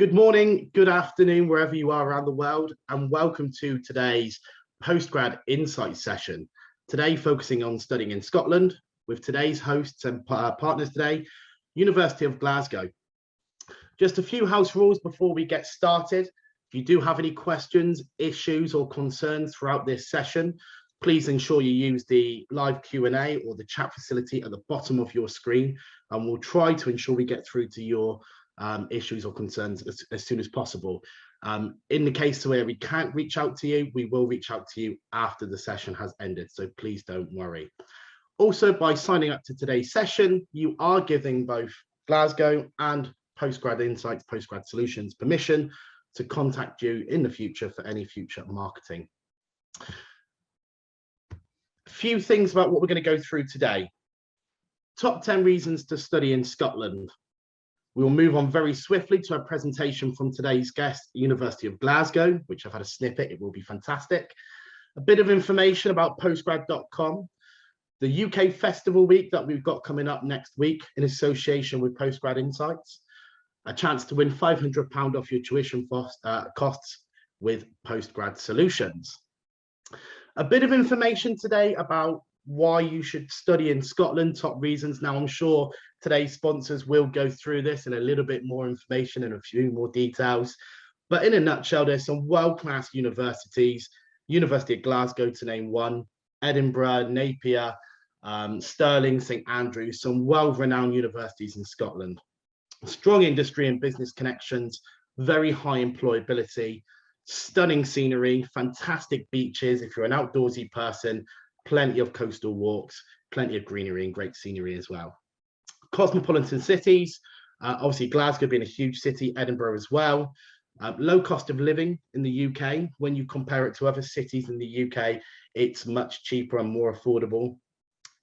Good morning, good afternoon, wherever you are around the world, and welcome to today's Postgrad Insight session. Today, focusing on studying in Scotland, with today's hosts and partners today, University of Glasgow. Just a few house rules before we get started. If you do have any questions, issues, or concerns throughout this session, please ensure you use the live Q&A or the chat facility at the bottom of your screen, and we'll try to ensure we get through to your issues or concerns as soon as possible. In the case where we can't reach out to you, we will reach out to you after the session has ended, so please don't worry. Also, by signing up to today's session, you are giving both Glasgow and Postgrad Insights, Postgrad Solutions permission to contact you in the future for any future marketing. A few things about what we're going to go through today. Top 10 reasons to study in Scotland. We will move on very swiftly to a presentation from today's guest, University of Glasgow, which I've had a snippet. It will be fantastic. A bit of information about postgrad.com, the UK Festival Week that we've got coming up next week in association with Postgrad Insights, a chance to win £500 off your tuition costs with Postgrad Solutions. A bit of information today about why you should study in Scotland, top reasons. Now, I'm sure today's sponsors will go through this in a little bit more information and a few more details. But in a nutshell, there's some world-class universities, University of Glasgow to name one, Edinburgh, Napier, Stirling, St Andrews, some well-renowned universities in Scotland. Strong industry and business connections, very high employability, stunning scenery, fantastic beaches if you're an outdoorsy person, plenty of coastal walks, plenty of greenery and great scenery as well. Cosmopolitan cities, obviously Glasgow being a huge city, Edinburgh as well. Low cost of living in the UK. When you compare it to other cities in the UK, it's much cheaper and more affordable.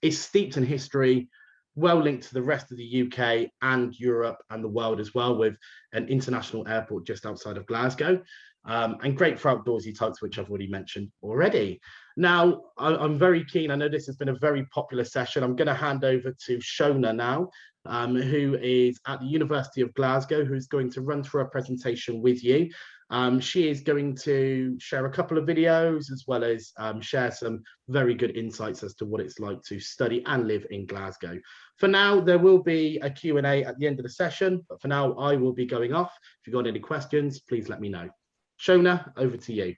It's steeped in history, well linked to the rest of the UK and Europe and the world as well, with an international airport just outside of Glasgow. And great for outdoorsy types, which I've already mentioned already. Now, I'm very keen. I know this has been a very popular session. I'm going to hand over to Shona now, who is at the University of Glasgow, who's going to run through a presentation with you. She is going to share a couple of videos as well as share some very good insights as to what it's like to study and live in Glasgow. For now, there will be a Q&A at the end of the session, but for now, I will be going off. If you've got any questions, please let me know. Shona, over to you.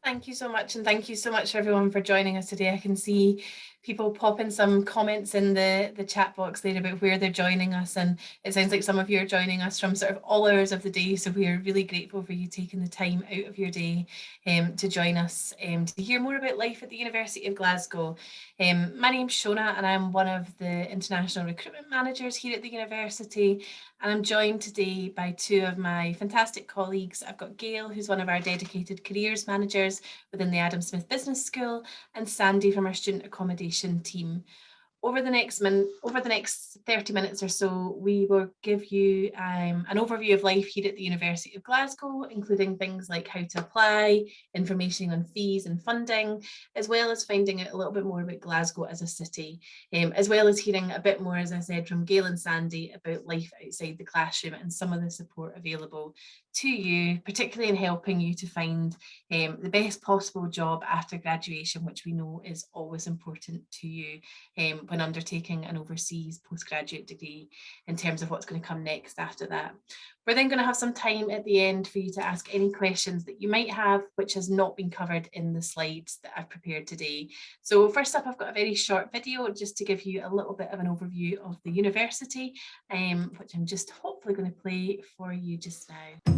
Thank you so much, and thank you so much everyone for joining us today. I can see people popping some comments in the chat box there about where they're joining us, and it sounds like some of you are joining us from sort of all hours of the day, so we are really grateful for you taking the time out of your day to join us to hear more about life at the University of Glasgow. My name's Shona and I'm one of the international recruitment managers here at the university, and I'm joined today by two of my fantastic colleagues. I've got Gail, who's one of our dedicated careers managers within the Adam Smith Business School, and Sandy from our student accommodation team. Over the next 30 minutes or so, we will give you an overview of life here at the University of Glasgow, including things like how to apply, information on fees and funding, as well as finding out a little bit more about Glasgow as a city, as well as hearing a bit more, as I said, from Gail and Sandy about life outside the classroom and some of the support available to you, particularly in helping you to find the best possible job after graduation, which we know is always important to you when undertaking an overseas postgraduate degree in terms of what's going to come next after that. We're then going to have some time at the end for you to ask any questions that you might have, which has not been covered in the slides that I've prepared today. So first up, I've got a very short video just to give you a little bit of an overview of the university, which I'm just hopefully going to play for you just now.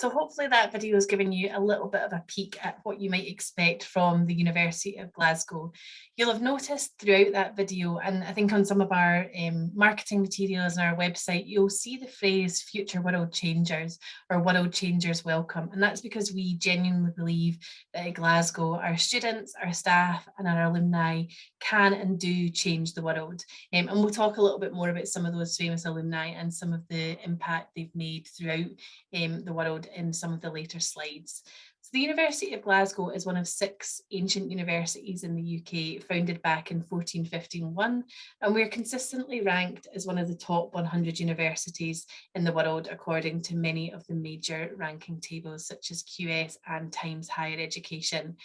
So hopefully that video has given you a little bit of a peek at what you might expect from the University of Glasgow. You'll have noticed throughout that video, and I think on some of our marketing materials on our website, you'll see the phrase future world changers or world changers welcome. And that's because we genuinely believe that at Glasgow, our students, our staff and our alumni can and do change the world. And we'll talk a little bit more about some of those famous alumni and some of the impact they've made throughout the world in some of the later slides. So the University of Glasgow is one of 6 ancient universities in the UK, founded back in 1451, and we're consistently ranked as one of the top 100 universities in the world, according to many of the major ranking tables such as QS and Times Higher Education.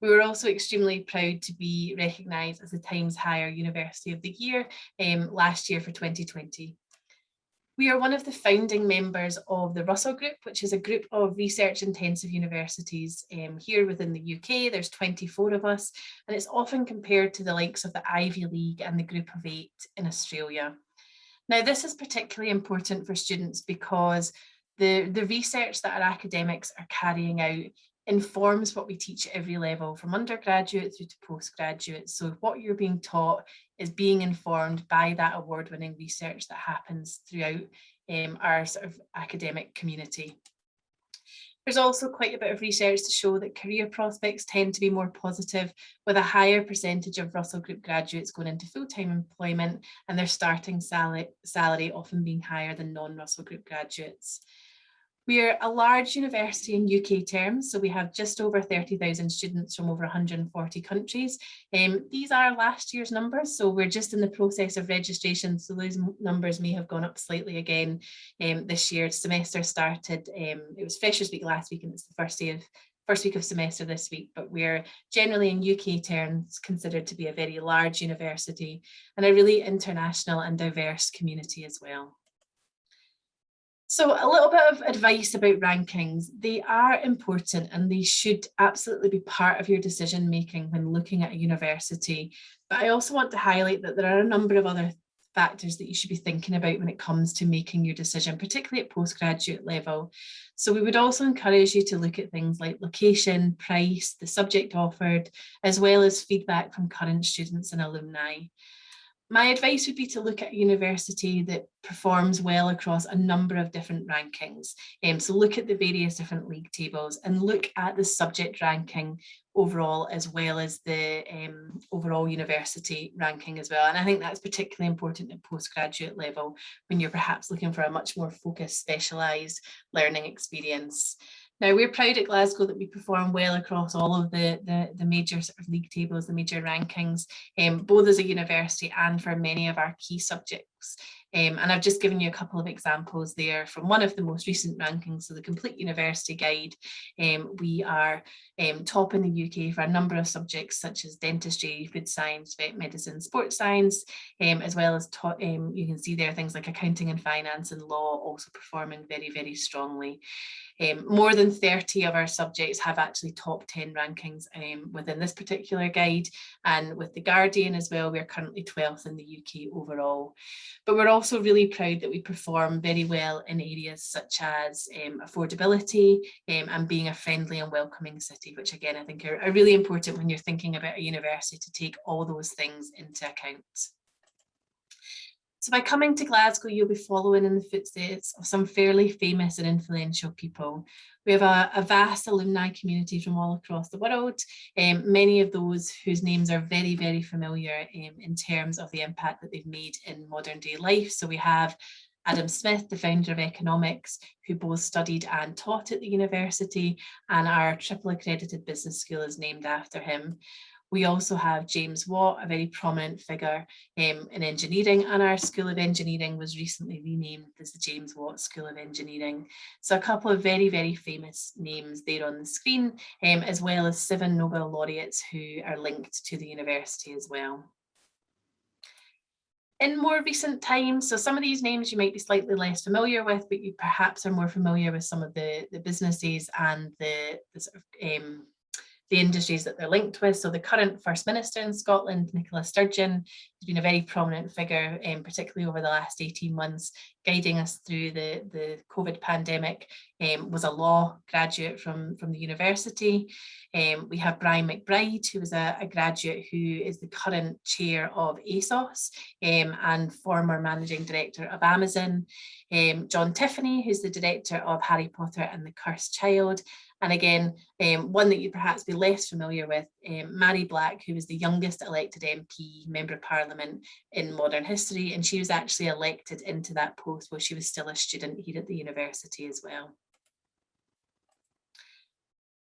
We were also extremely proud to be recognised as the Times Higher University of the Year last year for 2020. We are one of the founding members of the Russell Group, which is a group of research-intensive universities here within the UK. There's 24 of us, and it's often compared to the likes of the Ivy League and the Group of 8 in Australia. Now, this is particularly important for students because the research that our academics are carrying out informs what we teach at every level, from undergraduate through to postgraduate. So what you're being taught is being informed by that award-winning research that happens throughout our sort of academic community. There's also quite a bit of research to show that career prospects tend to be more positive, with a higher percentage of Russell Group graduates going into full-time employment and their starting salary often being higher than non-Russell Group graduates. We're a large university in UK terms, so we have just over 30,000 students from over 140 countries. These are last year's numbers, so we're just in the process of registration, so those numbers may have gone up slightly again this year. Semester started, it was Freshers' Week last week, and it's the first week of semester this week, but we're generally in UK terms considered to be a very large university and a really international and diverse community as well. So a little bit of advice about rankings. They are important and they should absolutely be part of your decision making when looking at a university. But I also want to highlight that there are a number of other factors that you should be thinking about when it comes to making your decision, particularly at postgraduate level. So we would also encourage you to look at things like location, price, the subject offered, as well as feedback from current students and alumni. My advice would be to look at a university that performs well across a number of different rankings. So look at the various different league tables and look at the subject ranking overall, as well as the overall university ranking as well. And I think that's particularly important at postgraduate level when you're perhaps looking for a much more focused, specialised learning experience. Now, we're proud at Glasgow that we perform well across all of the major sort of league tables, the major rankings, both as a university and for many of our key subjects. And I've just given you a couple of examples there from one of the most recent rankings, so the Complete University Guide. We are top in the UK for a number of subjects such as dentistry, food science, vet medicine, sports science, as well as you can see there things like accounting and finance and law also performing very, very strongly. More than 30 of our subjects have actually top 10 rankings within this particular guide, and with the Guardian as well, we're currently 12th in the UK overall. But we're also really proud that we perform very well in areas such as affordability and being a friendly and welcoming city, which again I think are really important when you're thinking about a university, to take all those things into account. So by coming to Glasgow, you'll be following in the footsteps of some fairly famous and influential people. We have a vast alumni community from all across the world, many of those whose names are very, very familiar in terms of the impact that they've made in modern day life. So we have Adam Smith, the founder of economics, who both studied and taught at the university, and our triple accredited business school is named after him. We also have James Watt, a very prominent figure in engineering, and our School of Engineering was recently renamed as the James Watt School of Engineering. So a couple of very, very famous names there on the screen, as well as 7 Nobel laureates who are linked to the university as well. In more recent times, so some of these names you might be slightly less familiar with, but you perhaps are more familiar with some of the businesses and the sort of the industries that they're linked with. So the current First Minister in Scotland, Nicola Sturgeon, has been a very prominent figure, particularly over the last 18 months, guiding us through the COVID pandemic, was a law graduate from the university. We have Brian McBride, who is a graduate who is the current chair of ASOS and former managing director of Amazon. John Tiffany, who's the director of Harry Potter and the Cursed Child. And again, one that you'd perhaps be less familiar with, Mary Black, who was the youngest elected MP, Member of Parliament in modern history. And she was actually elected into that post while she was still a student here at the university as well.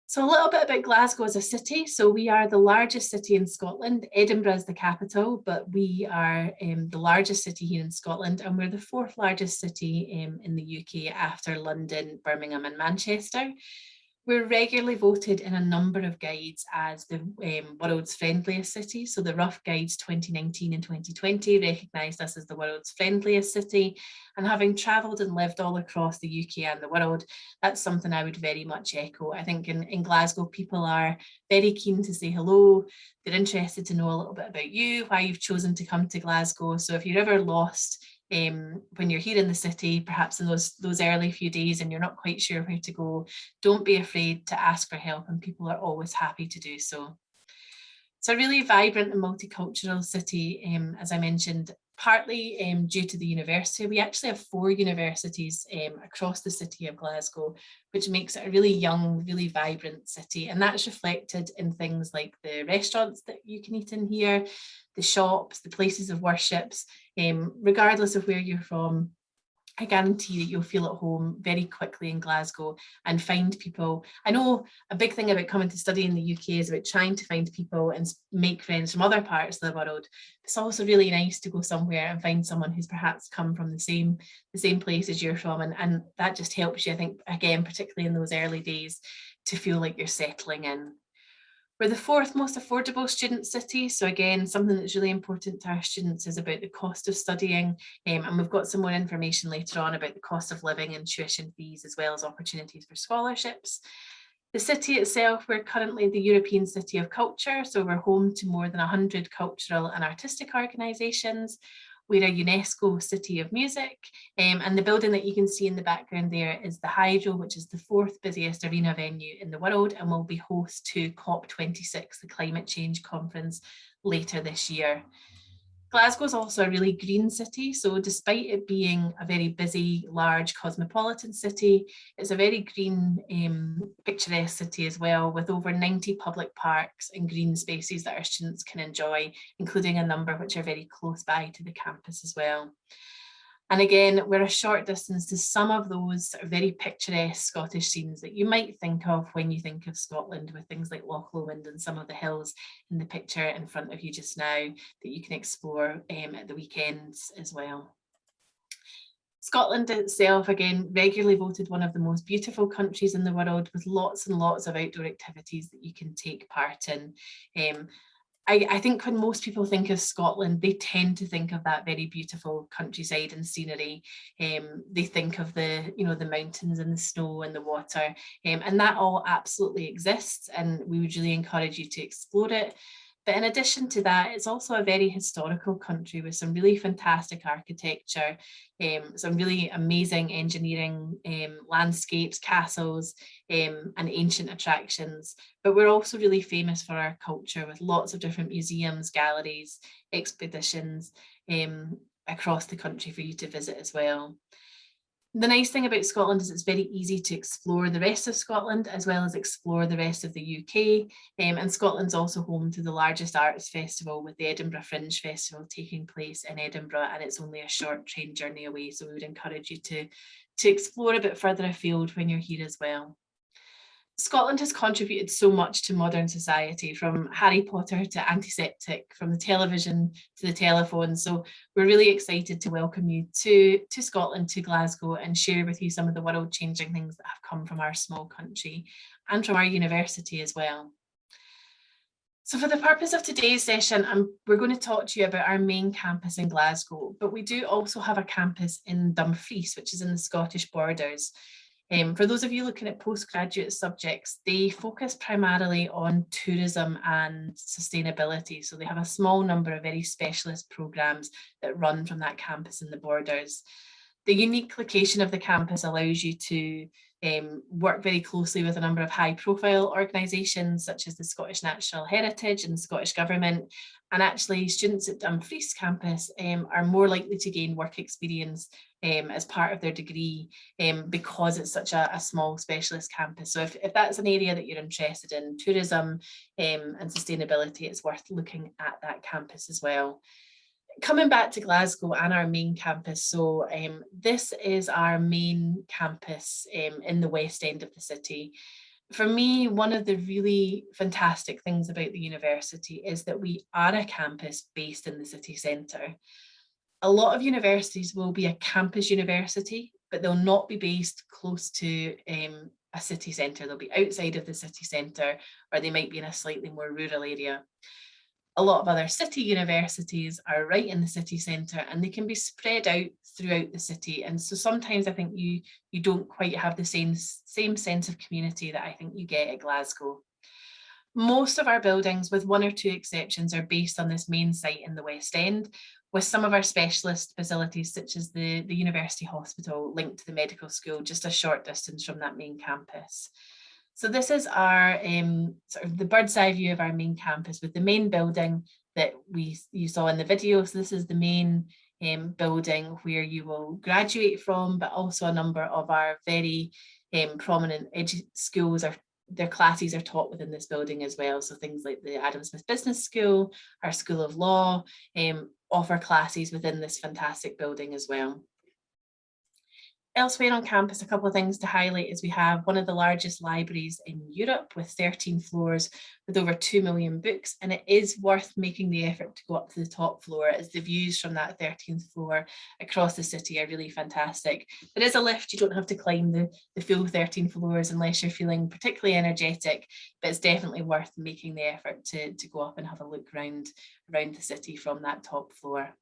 So a little bit about Glasgow as a city. So we are the largest city in Scotland. Edinburgh is the capital, but we are the largest city here in Scotland, and we're the fourth largest city in the UK after London, Birmingham and Manchester. We're regularly voted in a number of guides as the world's friendliest city. So the Rough Guides 2019 and 2020 recognised us as the world's friendliest city. And having travelled and lived all across the UK and the world, that's something I would very much echo. I think in Glasgow, people are very keen to say hello. They're interested to know a little bit about you, why you've chosen to come to Glasgow. So if you're ever lost, when you're here in the city, perhaps in those early few days and you're not quite sure where to go, don't be afraid to ask for help, and people are always happy to do so. It's a really vibrant and multicultural city, as I mentioned, partly due to the university. We actually have 4 universities across the city of Glasgow, which makes it a really young, really vibrant city. And that's reflected in things like the restaurants that you can eat in here, the shops, the places of worships. Regardless of where you're from, I guarantee that you'll feel at home very quickly in Glasgow and find people. I know a big thing about coming to study in the UK is about trying to find people and make friends from other parts of the world. It's also really nice to go somewhere and find someone who's perhaps come from the same place as you're from, and that just helps you, I think, again, particularly in those early days, to feel like you're settling in. We're the 4th most affordable student city. So again, something that's really important to our students is about the cost of studying. And we've got some more information later on about the cost of living and tuition fees, as well as opportunities for scholarships. The city itself, we're currently the European City of Culture. So we're home to more than 100 cultural and artistic organisations. We're a UNESCO City of Music, and the building that you can see in the background there is the Hydro, which is the 4th busiest arena venue in the world and will be host to COP26, the climate change conference, later this year. Glasgow is also a really green city, so despite it being a very busy, large cosmopolitan city, it's a very green, picturesque city as well, with over 90 public parks and green spaces that our students can enjoy, including a number which are very close by to the campus as well. And again, we're a short distance to some of those very picturesque Scottish scenes that you might think of when you think of Scotland, with things like Loch Lomond and some of the hills in the picture in front of you just now that you can explore at the weekends as well. Scotland itself, again, regularly voted one of the most beautiful countries in the world, with lots and lots of outdoor activities that you can take part in. I think when most people think of Scotland, they tend to think of that very beautiful countryside and scenery. They think of the mountains and the snow and the water, and that all absolutely exists, and we would really encourage you to explore it. But in addition to that, it's also a very historical country with some really fantastic architecture, some really amazing engineering, landscapes, castles, and ancient attractions. But we're also really famous for our culture, with lots of different museums, galleries, expeditions across the country for you to visit as well. The nice thing about Scotland is it's very easy to explore the rest of Scotland as well as explore the rest of the UK. And Scotland's also home to the largest arts festival, with the Edinburgh Fringe Festival taking place in Edinburgh, and it's only a short train journey away. So we would encourage you to explore a bit further afield when you're here as well. Scotland has contributed so much to modern society, from Harry Potter to antiseptic, from the television to the telephone. So we're really excited to welcome you to Scotland, to Glasgow, and share with you some of the world-changing things that have come from our small country and from our university as well. So for the purpose of today's session, we're going to talk to you about our main campus in Glasgow, but we do also have a campus in Dumfries, which is in the Scottish borders. For those of you looking at postgraduate subjects, they focus primarily on tourism and sustainability. So they have a small number of very specialist programs that run from that campus in the borders. The unique location of the campus allows you to work very closely with a number of high profile organisations such as the Scottish Natural Heritage and the Scottish Government. And actually students at Dumfries campus are more likely to gain work experience as part of their degree because it's such a small specialist campus. So if that's an area that you're interested in, tourism and sustainability, it's worth looking at that campus as well. Coming back to Glasgow and our main campus, so this is our main campus in the west end of the city. For me, one of the really fantastic things about the university is that we are a campus based in the city centre. A lot of universities will be a campus university, but they'll not be based close to a city centre. They'll be outside of the city centre, or they might be in a slightly more rural area. A lot of other city universities are right in the city centre, and they can be spread out throughout the city. And so sometimes I think you don't quite have the same sense of community that I think you get at Glasgow. Most of our buildings, with one or two exceptions, are based on this main site in the West End, with some of our specialist facilities such as the University Hospital linked to the medical school just a short distance from that main campus. So this is our sort of the bird's eye view of our main campus, with the main building that you saw in the video. So this is the main building where you will graduate from, but also a number of our very prominent schools, their classes are taught within this building as well. So things like the Adam Smith Business School, our School of Law, offer classes within this fantastic building as well. Elsewhere on campus, a couple of things to highlight is we have one of the largest libraries in Europe with 13 floors with over 2 million books, and it is worth making the effort to go up to the top floor as the views from that 13th floor across the city are really fantastic. There is a lift, you don't have to climb the full 13 floors unless you're feeling particularly energetic, but it's definitely worth making the effort to go up and have a look around the city from that top floor.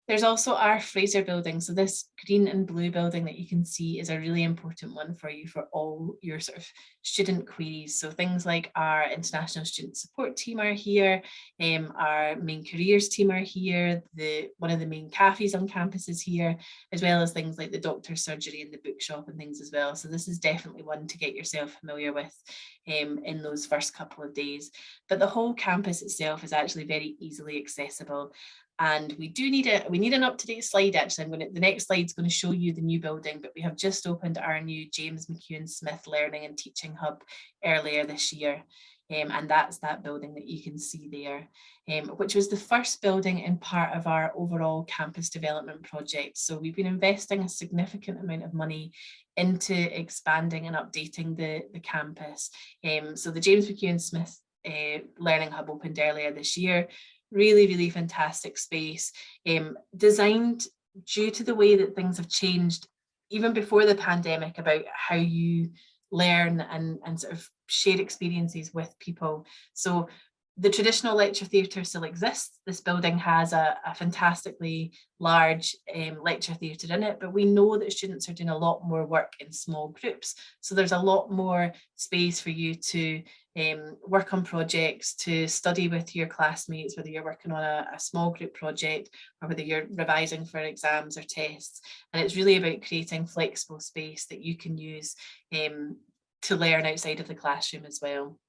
There's also our Fraser building. So this green and blue building that you can see is a really important one for you for all your sort of student queries. So things like our international student support team are here, our main careers team are here, one of the main cafes on campus is here, as well as things like the doctor's surgery and the bookshop and things as well. So this is definitely one to get yourself familiar with in those first couple of days. But the whole campus itself is actually very easily accessible. And we need an up-to-date slide. Actually, the next slide is going to show you the new building, but we have just opened our new James McEwan Smith Learning and Teaching Hub earlier this year. And that's that building that you can see there, which was the first building in part of our overall campus development project. So we've been investing a significant amount of money into expanding and updating the campus. So the James McEwan Smith Learning Hub opened earlier this year. Really, really fantastic space, designed due to the way that things have changed even before the pandemic about how you learn and sort of share experiences with people. So the traditional lecture theatre still exists. This building has a fantastically large lecture theatre in it, but we know that students are doing a lot more work in small groups. So there's a lot more space for you to work on projects, to study with your classmates, whether you're working on a small group project or whether you're revising for exams or tests. And it's really about creating flexible space that you can use to learn outside of the classroom as well.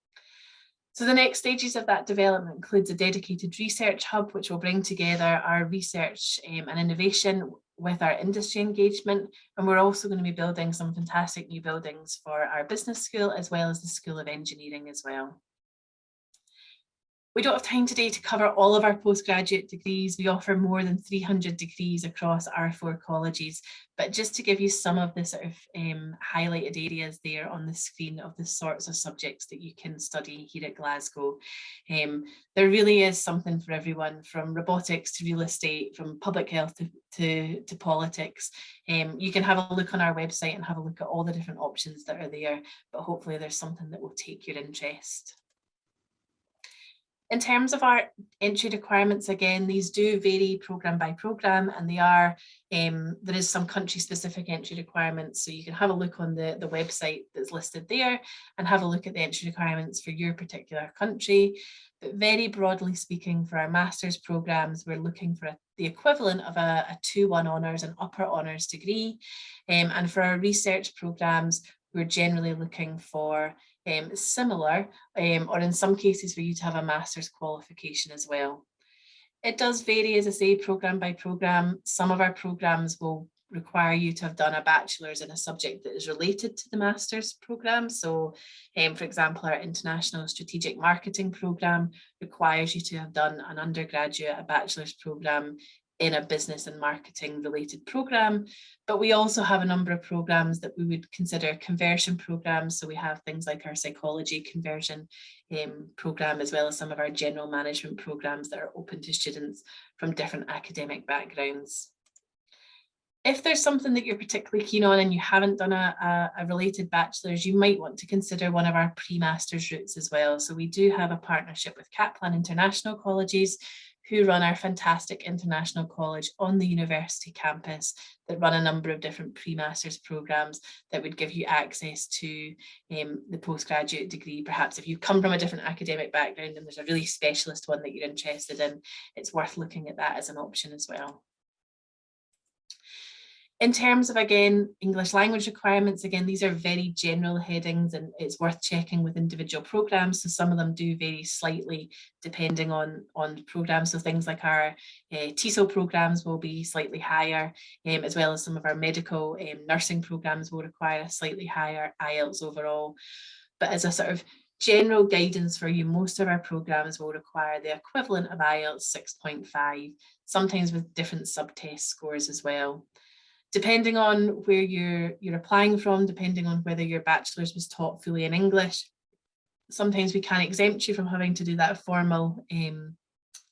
So the next stages of that development includes a dedicated research hub, which will bring together our research and innovation with our industry engagement. And we're also going to be building some fantastic new buildings for our business school, as well as the School of Engineering as well. We don't have time today to cover all of our postgraduate degrees. We offer more than 300 degrees across our 4 colleges, but just to give you some of the sort of highlighted areas there on the screen of the sorts of subjects that you can study here at Glasgow. There really is something for everyone, from robotics to real estate, from public health to politics. You can have a look on our website and have a look at all the different options that are there, but hopefully there's something that will take your interest. In terms of our entry requirements, again, these do vary programme by programme, and they are, there is some country specific entry requirements. So you can have a look on the website that's listed there and have a look at the entry requirements for your particular country. But very broadly speaking, for our master's programmes, we're looking for the equivalent of a 2-1 honours and upper honours degree. And for our research programmes, we're generally looking for similar, or in some cases for you to have a master's qualification as well. It does vary, as I say, programme by programme. Some of our programmes will require you to have done a bachelor's in a subject that is related to the master's programme. So, for example, our international strategic marketing programme requires you to have done an undergraduate, a bachelor's programme in a business and marketing related programme. But we also have a number of programmes that we would consider conversion programmes. So we have things like our psychology conversion programme, as well as some of our general management programmes that are open to students from different academic backgrounds. If there's something that you're particularly keen on and you haven't done a related bachelor's, you might want to consider one of our pre-master's routes as well. So we do have a partnership with Kaplan International Colleges, who run our fantastic international college on the university campus, that run a number of different pre-master's programmes that would give you access to the postgraduate degree. Perhaps if you come from a different academic background and there's a really specialist one that you're interested in, it's worth looking at that as an option as well. In terms of, again, English language requirements, again, these are very general headings and it's worth checking with individual programmes. So some of them do vary slightly depending on programmes. So things like our TESOL programmes will be slightly higher, as well as some of our medical nursing programmes will require a slightly higher IELTS overall. But as a sort of general guidance for you, most of our programmes will require the equivalent of IELTS 6.5, sometimes with different subtest scores as well. Depending on where you're applying from, depending on whether your bachelor's was taught fully in English, sometimes we can exempt you from having to do that formal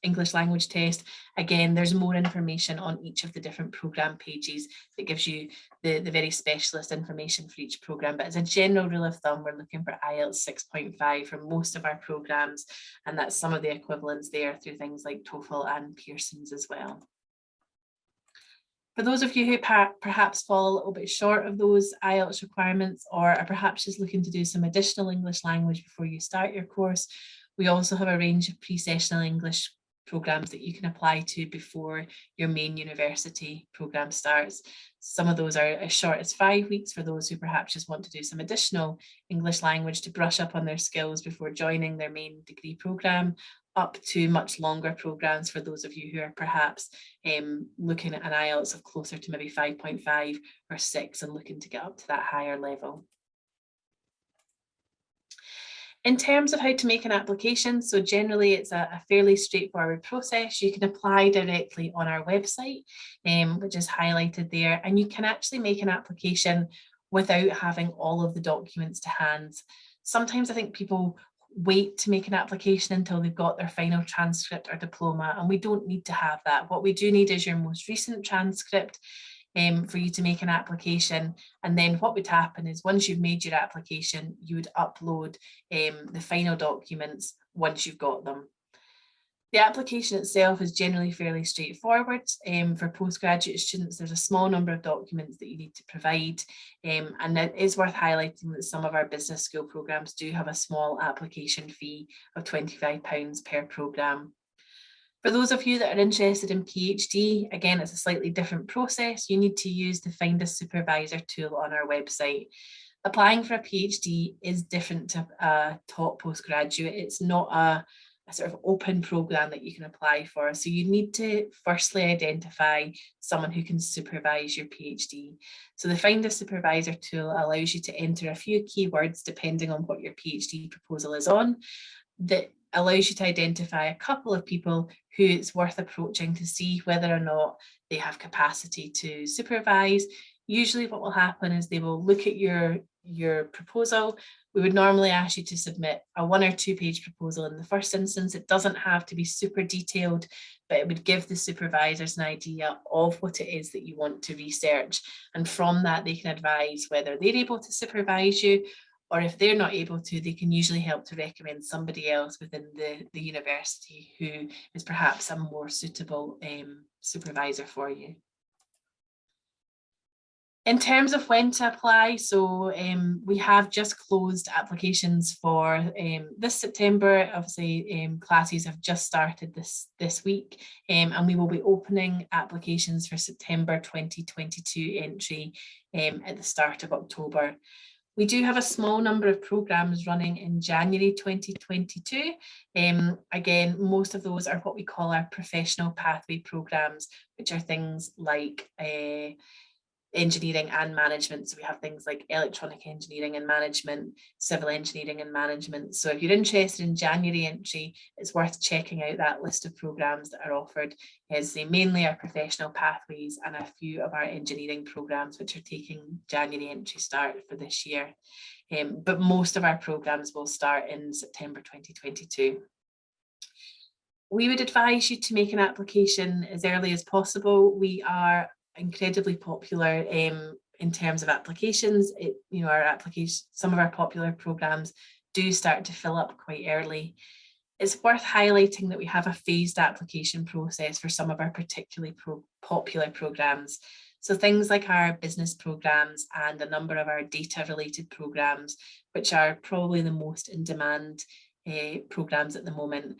English language test. Again, there's more information on each of the different programme pages that gives you the very specialist information for each programme. But as a general rule of thumb, we're looking for IELTS 6.5 for most of our programmes, and that's some of the equivalents there through things like TOEFL and Pearson's as well. For those of you who perhaps fall a little bit short of those IELTS requirements, or are perhaps just looking to do some additional English language before you start your course, we also have a range of pre-sessional English programmes that you can apply to before your main university programme starts. Some of those are as short as 5 weeks for those who perhaps just want to do some additional English language to brush up on their skills before joining their main degree programme, up to much longer programmes for those of you who are perhaps looking at an IELTS of closer to maybe 5.5 or 6 and looking to get up to that higher level. In terms of how to make an application, so generally it's a fairly straightforward process. You can apply directly on our website, which is highlighted there, and you can actually make an application without having all of the documents to hand. Sometimes I think people wait to make an application until they've got their final transcript or diploma, and we don't need to have that. What we do need is your most recent transcript for you to make an application, and then what would happen is once you've made your application, you would upload the final documents once you've got them. The application itself is generally fairly straightforward. For postgraduate students, there's a small number of documents that you need to provide, and it is worth highlighting that some of our business school programmes do have a small application fee of £25 per programme. For those of you that are interested in PhD, again, it's a slightly different process. You need to use the Find a Supervisor tool on our website. Applying for a PhD is different to a top postgraduate. It's not a sort of open programme that you can apply for. So you need to firstly identify someone who can supervise your PhD. So the Find a Supervisor tool allows you to enter a few keywords depending on what your PhD proposal is on, that allows you to identify a couple of people who it's worth approaching to see whether or not they have capacity to supervise. Usually what will happen is they will look at your proposal. We would normally ask you to submit a 1 or 2 page proposal in the first instance. It doesn't have to be super detailed, but it would give the supervisors an idea of what it is that you want to research. And from that, they can advise whether they're able to supervise you, or if they're not able to, they can usually help to recommend somebody else within the university who is perhaps a more suitable supervisor for you. In terms of when to apply, so we have just closed applications for this September. Obviously, classes have just started this week, and we will be opening applications for September 2022 entry at the start of October. We do have a small number of programmes running in January 2022. Again, most of those are what we call our professional pathway programmes, which are things like engineering and management. So we have things like electronic engineering and management, civil engineering and management. So if you're interested in January entry, it's worth checking out that list of programmes that are offered. As mainly our professional pathways and a few of our engineering programmes which are taking January entry start for this year. But most of our programmes will start in September 2022. We would advise you to make an application as early as possible. We are incredibly popular in terms of applications. Some of our popular programs do start to fill up quite early. It's worth highlighting that we have a phased application process for some of our particularly popular programs. So things like our business programs and a number of our data related programs, which are probably the most in demand programs at the moment,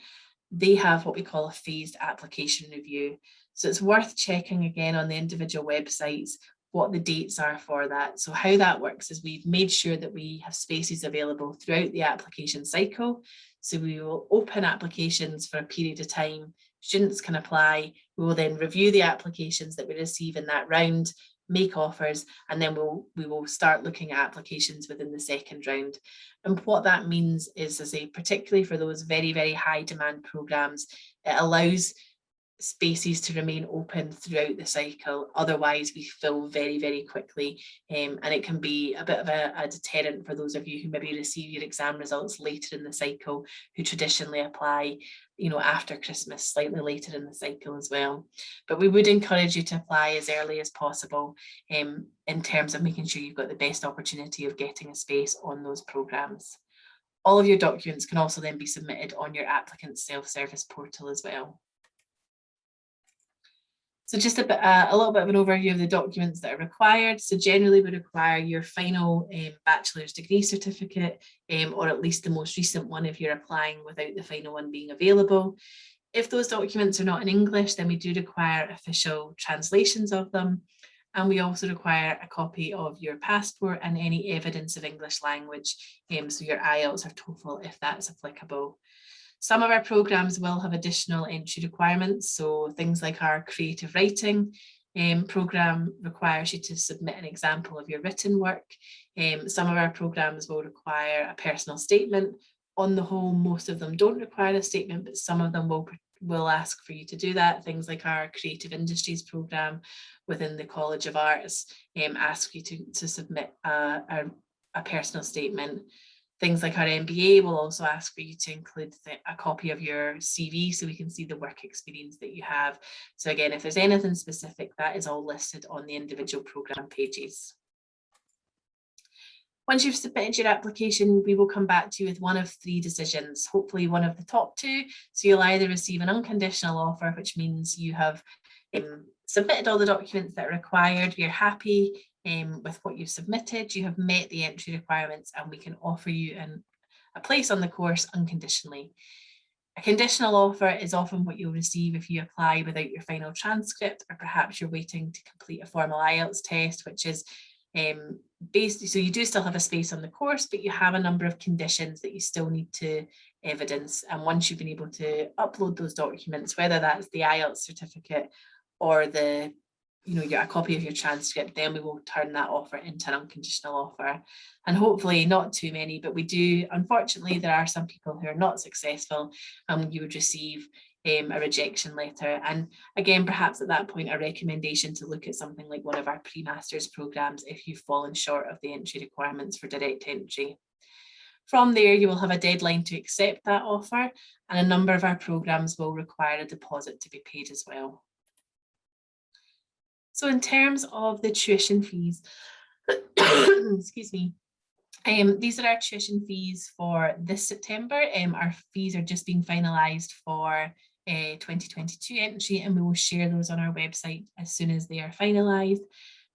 they have what we call a phased application review. So it's worth checking again on the individual websites what the dates are for that. So how that works is we've made sure that we have spaces available throughout the application cycle. So we will open applications for a period of time. Students can apply. We will then review the applications that we receive in that round, make offers, and then we will start looking at applications within the second round. And what that means is, particularly for those very, very high demand programs, it allows spaces to remain open throughout the cycle. Otherwise we fill very, very quickly, and it can be a bit of a deterrent for those of you who maybe receive your exam results later in the cycle, who traditionally apply after Christmas, slightly later in the cycle as well. But we would encourage you to apply as early as possible in terms of making sure you've got the best opportunity of getting a space on those programs. All of your documents can also then be submitted on your applicant self-service portal as well. So just a little bit of an overview of the documents that are required. So generally we require your final bachelor's degree certificate, or at least the most recent one if you're applying without the final one being available. If those documents are not in English, then we do require official translations of them. And we also require a copy of your passport and any evidence of English language, so your IELTS or TOEFL if that's applicable. Some of our programs will have additional entry requirements, so things like our creative writing program requires you to submit an example of your written work. Some of our programs will require a personal statement. On the whole, most of them don't require a statement, but some of them will ask for you to do that. Things like our creative industries program within the College of Arts ask you to submit a personal statement. Things like our MBA will also ask for you to include a copy of your CV so we can see the work experience that you have. So again, if there's anything specific, that is all listed on the individual programme pages. Once you've submitted your application, we will come back to you with one of three decisions, hopefully one of the top two. So you'll either receive an unconditional offer, which means you have submitted all the documents that are required, you're happy with what you've submitted, you have met the entry requirements, and we can offer you a place on the course unconditionally. A conditional offer is often what you'll receive if you apply without your final transcript, or perhaps you're waiting to complete a formal IELTS test, which is so you do still have a space on the course, but you have a number of conditions that you still need to evidence. And once you've been able to upload those documents, whether that's the IELTS certificate or a copy of your transcript, then we will turn that offer into an unconditional offer. And hopefully not too many, but unfortunately, there are some people who are not successful, and you would receive a rejection letter. And again, perhaps at that point, a recommendation to look at something like one of our pre-masters programs if you've fallen short of the entry requirements for direct entry. From there, you will have a deadline to accept that offer, and a number of our programs will require a deposit to be paid as well. So in terms of the tuition fees, excuse me, These are our tuition fees for this September. Our fees are just being finalised for 2022 entry, and we will share those on our website as soon as they are finalised.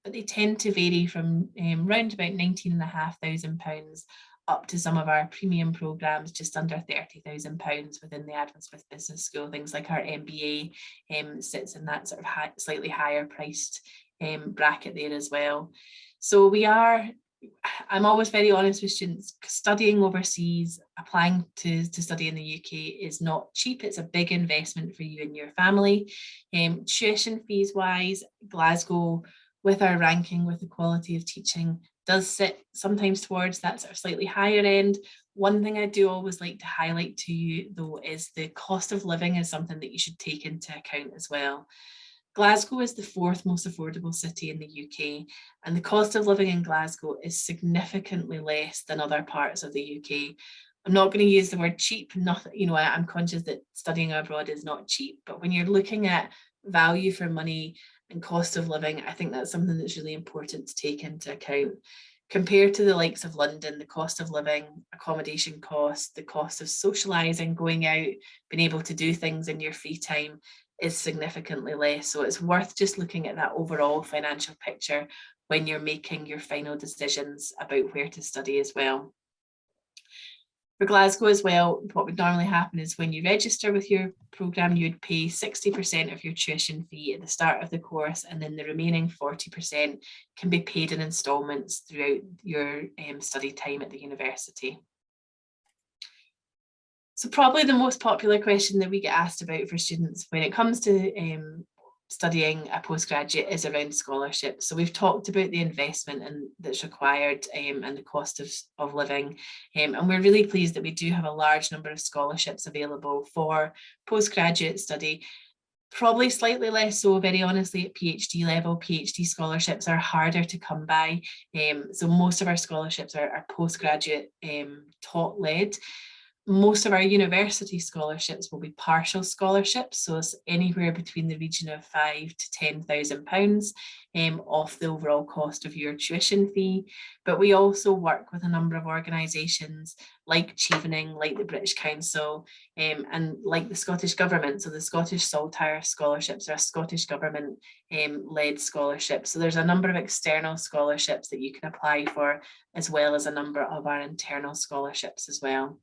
But they tend to vary from round about £19,500 up to some of our premium programmes just under £30,000 within the Adam Smith Business School. Things like our MBA sits in that sort of slightly higher priced bracket there as well. So I'm always very honest with students, studying overseas, applying to study in the UK is not cheap. It's a big investment for you and your family. Tuition fees wise, Glasgow, with our ranking, with the quality of teaching, does sit sometimes towards that sort of slightly higher end. One thing I do always like to highlight to you though is the cost of living is something that you should take into account as well. Glasgow is the 4th most affordable city in the UK, and the cost of living in Glasgow is significantly less than other parts of the UK. I'm not going to use the word cheap. Nothing, I'm conscious that studying abroad is not cheap, but when you're looking at value for money and cost of living, I think that's something that's really important to take into account. Compared to the likes of London, the cost of living, accommodation costs, the cost of socialising, going out, being able to do things in your free time is significantly less. So it's worth just looking at that overall financial picture when you're making your final decisions about where to study as well. For Glasgow as well, what would normally happen is when you register with your programme, you would pay 60% of your tuition fee at the start of the course, and then the remaining 40% can be paid in instalments throughout your study time at the university. So probably the most popular question that we get asked about for students when it comes to studying a postgraduate is around scholarships. So we've talked about the investment that's required and the cost of living. And we're really pleased that we do have a large number of scholarships available for postgraduate study. Probably slightly less so, very honestly, at PhD level. PhD scholarships are harder to come by. So most of our scholarships are postgraduate taught-led. Most of our university scholarships will be partial scholarships, so it's anywhere between the region of £5,000 to £10,000 off the overall cost of your tuition fee. But we also work with a number of organisations like Chevening, like the British Council, and like the Scottish Government. So the Scottish Saltire scholarships are a Scottish Government led scholarship. So there's a number of external scholarships that you can apply for, as well as a number of our internal scholarships as well.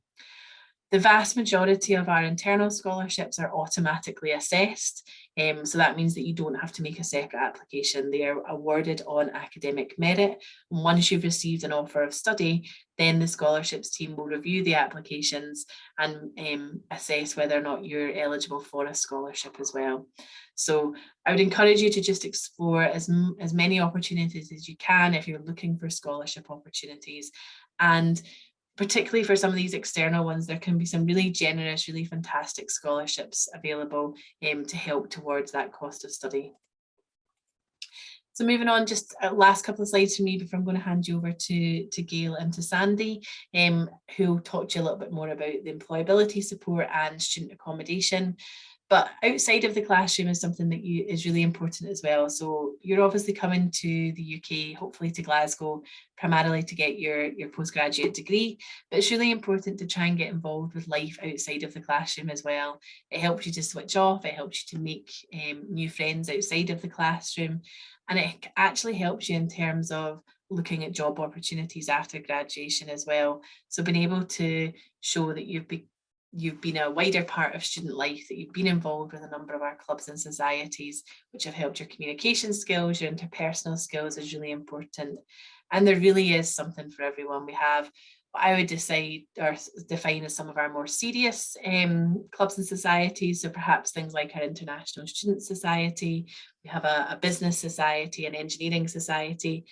The vast majority of our internal scholarships are automatically assessed. So that means that you don't have to make a separate application. They are awarded on academic merit. And once you've received an offer of study, then the scholarships team will review the applications and assess whether or not you're eligible for a scholarship as well. So I would encourage you to just explore as many opportunities as you can if you're looking for scholarship opportunities. And particularly for some of these external ones, there can be some really generous, really fantastic scholarships available to help towards that cost of study. So moving on, just last couple of slides from me before I'm going to hand you over to Gail and to Sandy, who will talk to you a little bit more about the employability support and student accommodation. But outside of the classroom is something that is really important as well. So you're obviously coming to the UK, hopefully to Glasgow, primarily to get your postgraduate degree. But it's really important to try and get involved with life outside of the classroom as well. It helps you to switch off. It helps you to make new friends outside of the classroom. And it actually helps you in terms of looking at job opportunities after graduation as well. So being able to show that you've been a wider part of student life, that you've been involved with a number of our clubs and societies, which have helped your communication skills, your interpersonal skills is really important. And there really is something for everyone. We have what I would decide or define as some of our more serious clubs and societies. So perhaps things like our International Student Society, we have a business society, an engineering society.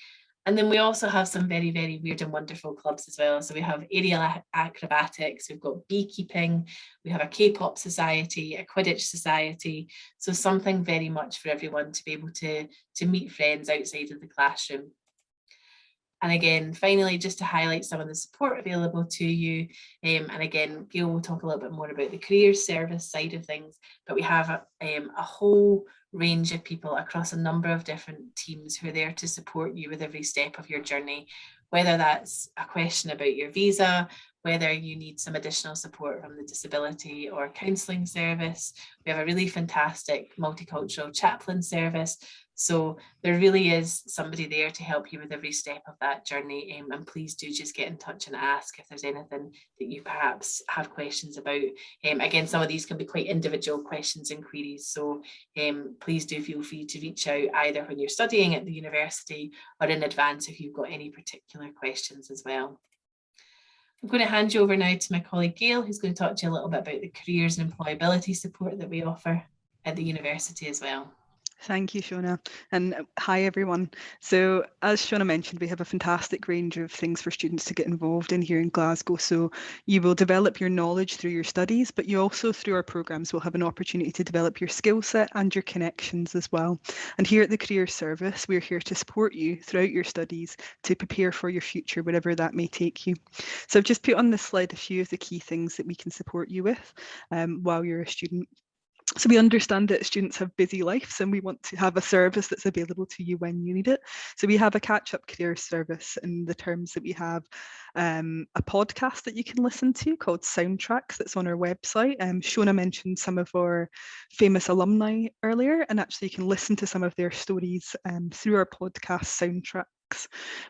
And then we also have some very, very weird and wonderful clubs as well. So we have aerial acrobatics, we've got beekeeping, we have a K-pop society, a Quidditch society. So something very much for everyone to be able to meet friends outside of the classroom. And again, finally, just to highlight some of the support available to you. And again, Gail will talk a little bit more about the careers service side of things, but we have a whole range of people across a number of different teams who are there to support you with every step of your journey, whether that's a question about your visa, whether you need some additional support from the disability or counselling service. We have a really fantastic multicultural chaplain service. So there really is somebody there to help you with every step of that journey. And please do just get in touch and ask if there's anything that you perhaps have questions about. Again, some of these can be quite individual questions and queries. So please do feel free to reach out either when you're studying at the university or in advance if you've got any particular questions as well. I'm going to hand you over now to my colleague Gail, who's going to talk to you a little bit about the careers and employability support that we offer at the university as well. Thank you, Shona, and hi everyone. So as Shona mentioned, we have a fantastic range of things for students to get involved in here in Glasgow. So you will develop your knowledge through your studies, but you also through our programmes will have an opportunity to develop your skill set and your connections as well. And here at the Careers Service, we're here to support you throughout your studies to prepare for your future, wherever that may take you. So I've just put on this slide a few of the key things that we can support you with while you're a student. So we understand that students have busy lives and we want to have a service that's available to you when you need it. So we have a catch-up career service in the terms that we have a podcast that you can listen to called Soundtracks that's on our website. Shona mentioned some of our famous alumni earlier, and actually you can listen to some of their stories through our podcast Soundtracks.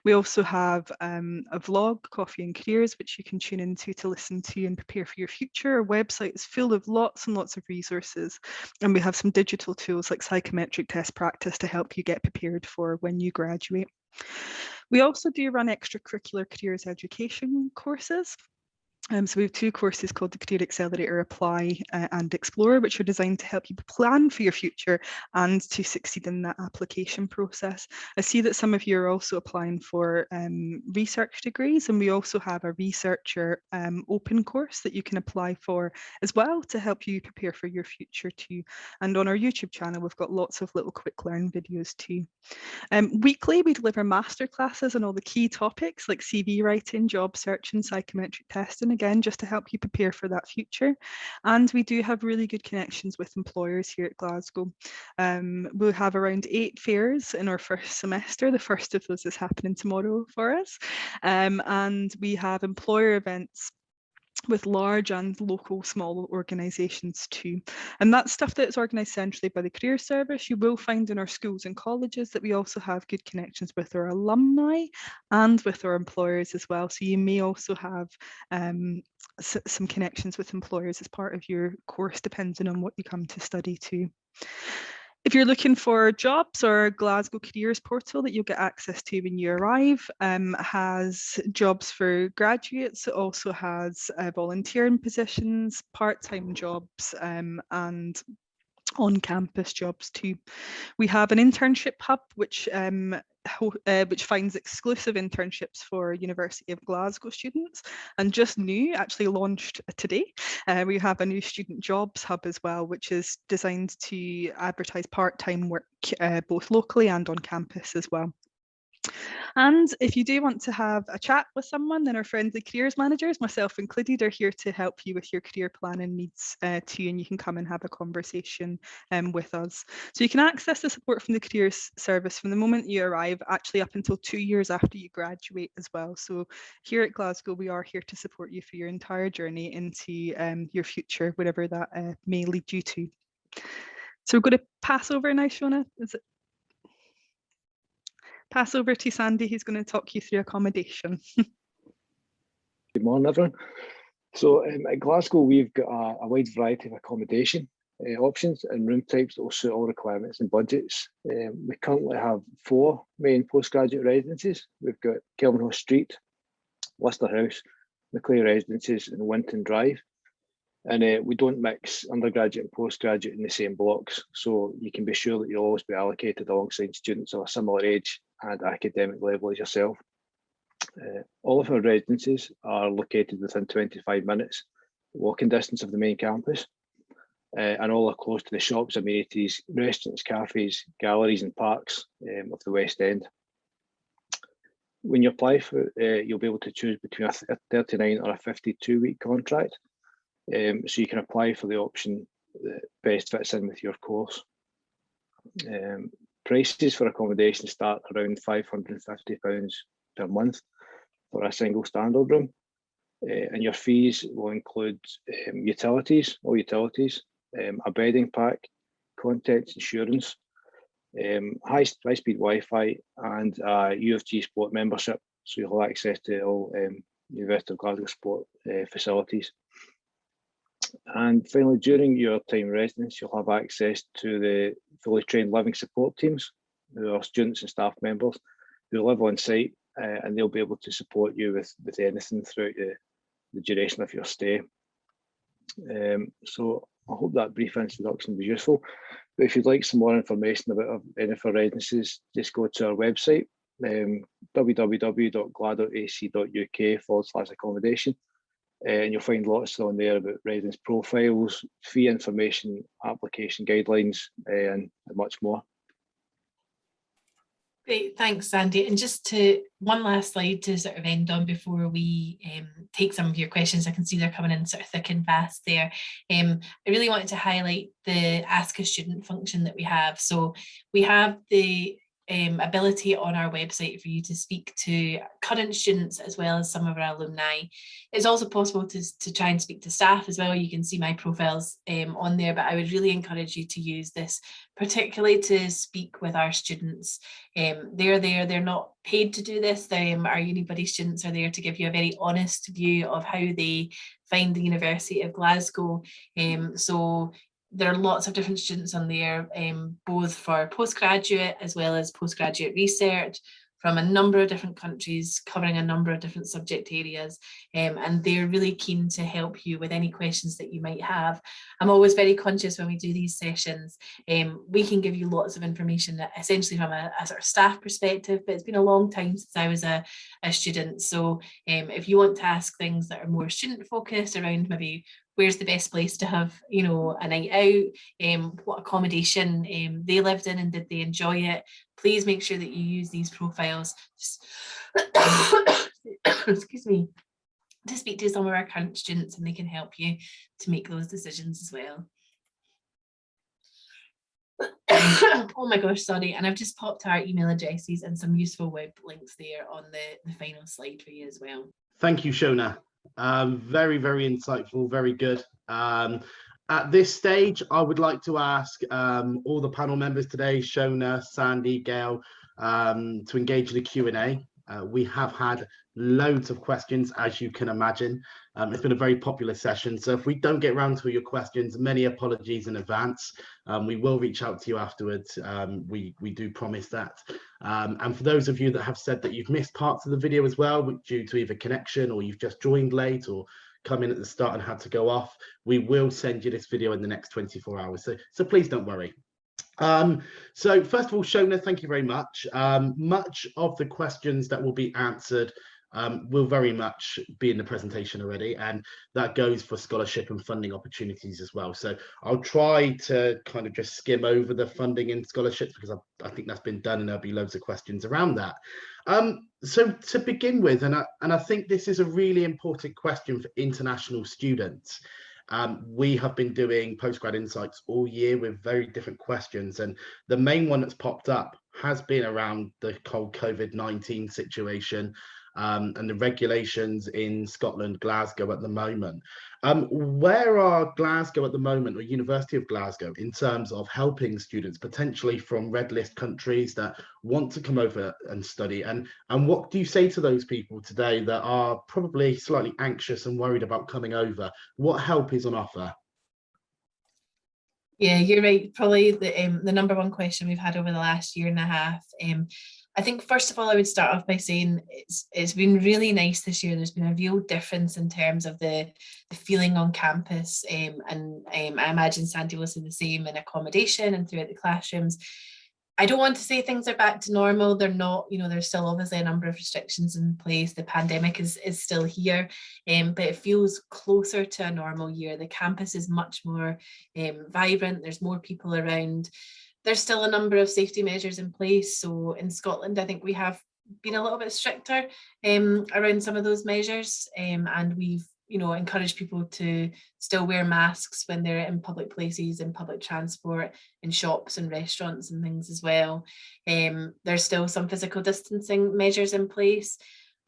We also have a vlog, Coffee and Careers, which you can tune into to listen to and prepare for your future. Our website is full of lots and lots of resources, and we have some digital tools like psychometric test practice to help you get prepared for when you graduate. We also do run extracurricular careers education courses. So we have two courses called the Career Accelerator Apply and Explore, which are designed to help you plan for your future and to succeed in that application process. I see that some of you are also applying for research degrees, and we also have a researcher open course that you can apply for as well to help you prepare for your future too. And on our YouTube channel, we've got lots of little quick learn videos too. Weekly, we deliver masterclasses on all the key topics like CV writing, job search and psychometric testing, again, just to help you prepare for that future. And we do have really good connections with employers here at Glasgow. We'll have around 8 fairs in our first semester. The first of those is happening tomorrow for us. And we have employer events with large and local small organisations too. And that's stuff that's organised centrally by the Career Service. You will find in our schools and colleges that we also have good connections with our alumni and with our employers as well. So you may also have some connections with employers as part of your course, depending on what you come to study too. If you're looking for jobs, our Glasgow Careers portal that you'll get access to when you arrive has jobs for graduates. It also has volunteering positions, part-time jobs and on-campus jobs too. We have an internship hub which finds exclusive internships for University of Glasgow students, and just new, actually launched today. We have a new student jobs hub as well, which is designed to advertise part-time work both locally and on campus as well. And if you do want to have a chat with someone, then our friendly careers managers, myself included, are here to help you with your career planning needs too, and you can come and have a conversation with us. So you can access the support from the Careers Service from the moment you arrive, actually up until 2 years after you graduate as well. So here at Glasgow, we are here to support you for your entire journey into your future, whatever that may lead you to. So we're going to pass over now, Shona. Pass over to Sandy, who's going to talk you through accommodation. Good morning, everyone. So at Glasgow, we've got a wide variety of accommodation options and room types that will suit all requirements and budgets. We currently have 4 main postgraduate residences. We've got Kelvinhurst Street, Lister House, Macleay Residences and Winton Drive. And we don't mix undergraduate and postgraduate in the same blocks, so you can be sure that you'll always be allocated alongside students of a similar age and academic level as yourself. All of our residences are located within 25 minutes walking distance of the main campus, and all are close to the shops, amenities, restaurants, cafes, galleries and parks of the West End. When you apply for you'll be able to choose between a 39 or a 52-week contract. So you can apply for the option that best fits in with your course. Prices for accommodation start around £550 per month, for a single standard room. And your fees will include utilities, all utilities, a bedding pack, contents, insurance, high-speed Wi-Fi, and a U of G sport membership. So you'll have access to all University of Glasgow sport facilities. And finally, during your time in residence, you'll have access to the fully trained living support teams, who are students and staff members who live on site, and they'll be able to support you with anything throughout the duration of your stay. So I hope that brief introduction was useful. But if you'd like some more information about any of our residences, just go to our website, www.gladdocac.uk/accommodation. And you'll find lots on there about residence profiles, fee information, application guidelines, and much more. Great, thanks, Sandy. And just to one last slide to sort of end on before we take some of your questions. I can see they're coming in sort of thick and fast there. I really wanted to highlight the Ask a Student function that we have. So we have the ability on our website for you to speak to current students as well as some of our alumni. It's also possible to try and speak to staff as well. You can see my profiles on there, but I would really encourage you to use this, particularly to speak with our students. They're there, they're not paid to do this. Our Unibuddy students are there to give you a very honest view of how they find the University of Glasgow. So there are lots of different students on there, both for postgraduate as well as postgraduate research from a number of different countries, covering a number of different subject areas, and they're really keen to help you with any questions that you might have. I'm always very conscious when we do these sessions, we can give you lots of information essentially from a sort of staff perspective, but it's been a long time since I was a student. So if you want to ask things that are more student focused around maybe where's the best place to have, you know, a night out, what accommodation they lived in and did they enjoy it, please make sure that you use these profiles. Excuse me, to speak to some of our current students, and they can help you to make those decisions as well. Oh my gosh, sorry, and I've just popped our email addresses and some useful web links there on the final slide for you as well. Thank you, Shona. Very, very insightful, very good. At this stage, I would like to ask all the panel members today, Shona, Sandy, Gail, to engage in a Q&A. We have had loads of questions, as you can imagine. It's been a very popular session, so if we don't get around to your questions, many apologies in advance. We will reach out to you afterwards. We do promise that. And for those of you that have said that you've missed parts of the video as well, due to either connection or you've just joined late or come in at the start and had to go off, we will send you this video in the next 24 hours. So please don't worry. So first of all, Shona, thank you very much. Much of the questions that will be answered will very much be in the presentation already, and that goes for scholarship and funding opportunities as well. So I'll try to kind of just skim over the funding and scholarships because I think that's been done and there'll be loads of questions around that. So to begin with, and I think this is a really important question for international students. We have been doing postgrad insights all year with very different questions, and the main one that's popped up has been around the whole COVID-19 situation and the regulations in Scotland, Glasgow at the moment. Where are Glasgow at the moment, or University of Glasgow, in terms of helping students potentially from red list countries that want to come over and study? And what do you say to those people today that are probably slightly anxious and worried about coming over? What help is on offer? Yeah, you're right. Probably the number one question we've had over the last year and a half. I think first of all, I would start off by saying it's been really nice this year. There's been a real difference in terms of the feeling on campus, and I imagine Sandy will say the same in accommodation and throughout the classrooms. I don't want to say things are back to normal. They're not, you know, there's still obviously a number of restrictions in place. The pandemic is still here, but it feels closer to a normal year. The campus is much more vibrant. There's more people around. There's still a number of safety measures in place. So in Scotland, I think we have been a little bit stricter around some of those measures, and we've, you know, encouraged people to still wear masks when they're in public places, in public transport, in shops and restaurants and things as well. There's still some physical distancing measures in place.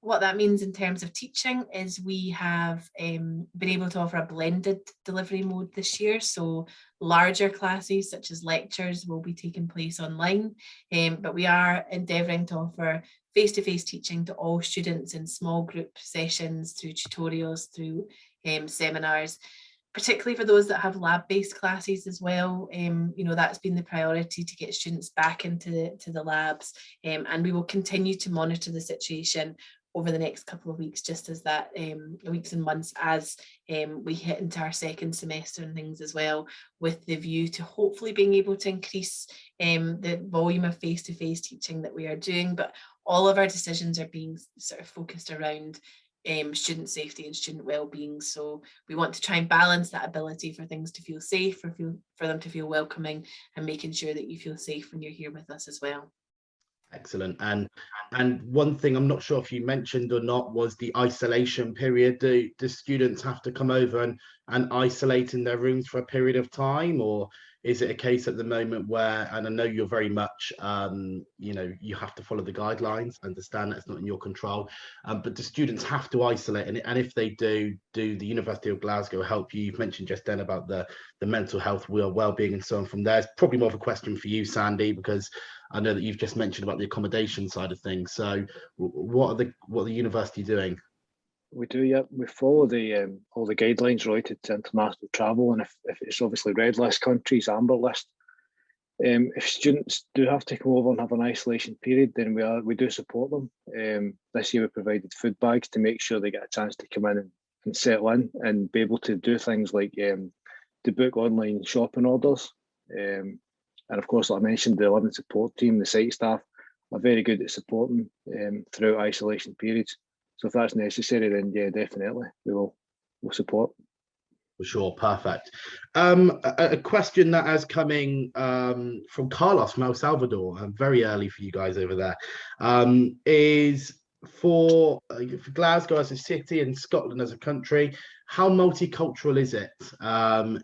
what that means in terms of teaching is we have been able to offer a blended delivery mode this year. So larger classes such as lectures will be taking place online, but we are endeavouring to offer face-to-face teaching to all students in small group sessions, through tutorials, through seminars, particularly for those that have lab-based classes as well. That's been the priority, to get students back into the labs, and we will continue to monitor the situation over the next couple of weeks, just as that weeks and months, as we hit into our second semester and things as well, with the view to hopefully being able to increase the volume of face-to-face teaching that we are doing. But all of our decisions are being sort of focused around student safety and student well-being. So we want to try and balance that ability for things to feel safe, for them to feel welcoming, and making sure that you feel safe when you're here with us as well. Excellent. And one thing I'm not sure if you mentioned or not was the isolation period. Do students have to come over and isolate in their rooms for a period of time, or is it a case at the moment where, and I know you're very much, you have to follow the guidelines, understand that's not in your control, but do students have to isolate? And if they do the University of Glasgow help you? You've mentioned just then about the mental health, well-being and so on from there. It's probably more of a question for you, Sandy, because I know that you've just mentioned about the accommodation side of things. So what are the university doing? We do, yeah. We follow the all the guidelines related to international travel, and if it's obviously red list countries, amber list. If students do have to come over and have an isolation period, then we do support them. This year we provided food bags to make sure they get a chance to come in and settle in and be able to do things like to book online shopping orders. And of course, like I mentioned, the living support team, the site staff, are very good at supporting throughout isolation periods. So if that's necessary, then yeah, definitely we'll support. For sure, perfect. A question that has coming from Carlos from El Salvador, very early for you guys over there, is for Glasgow as a city and Scotland as a country, how multicultural is it?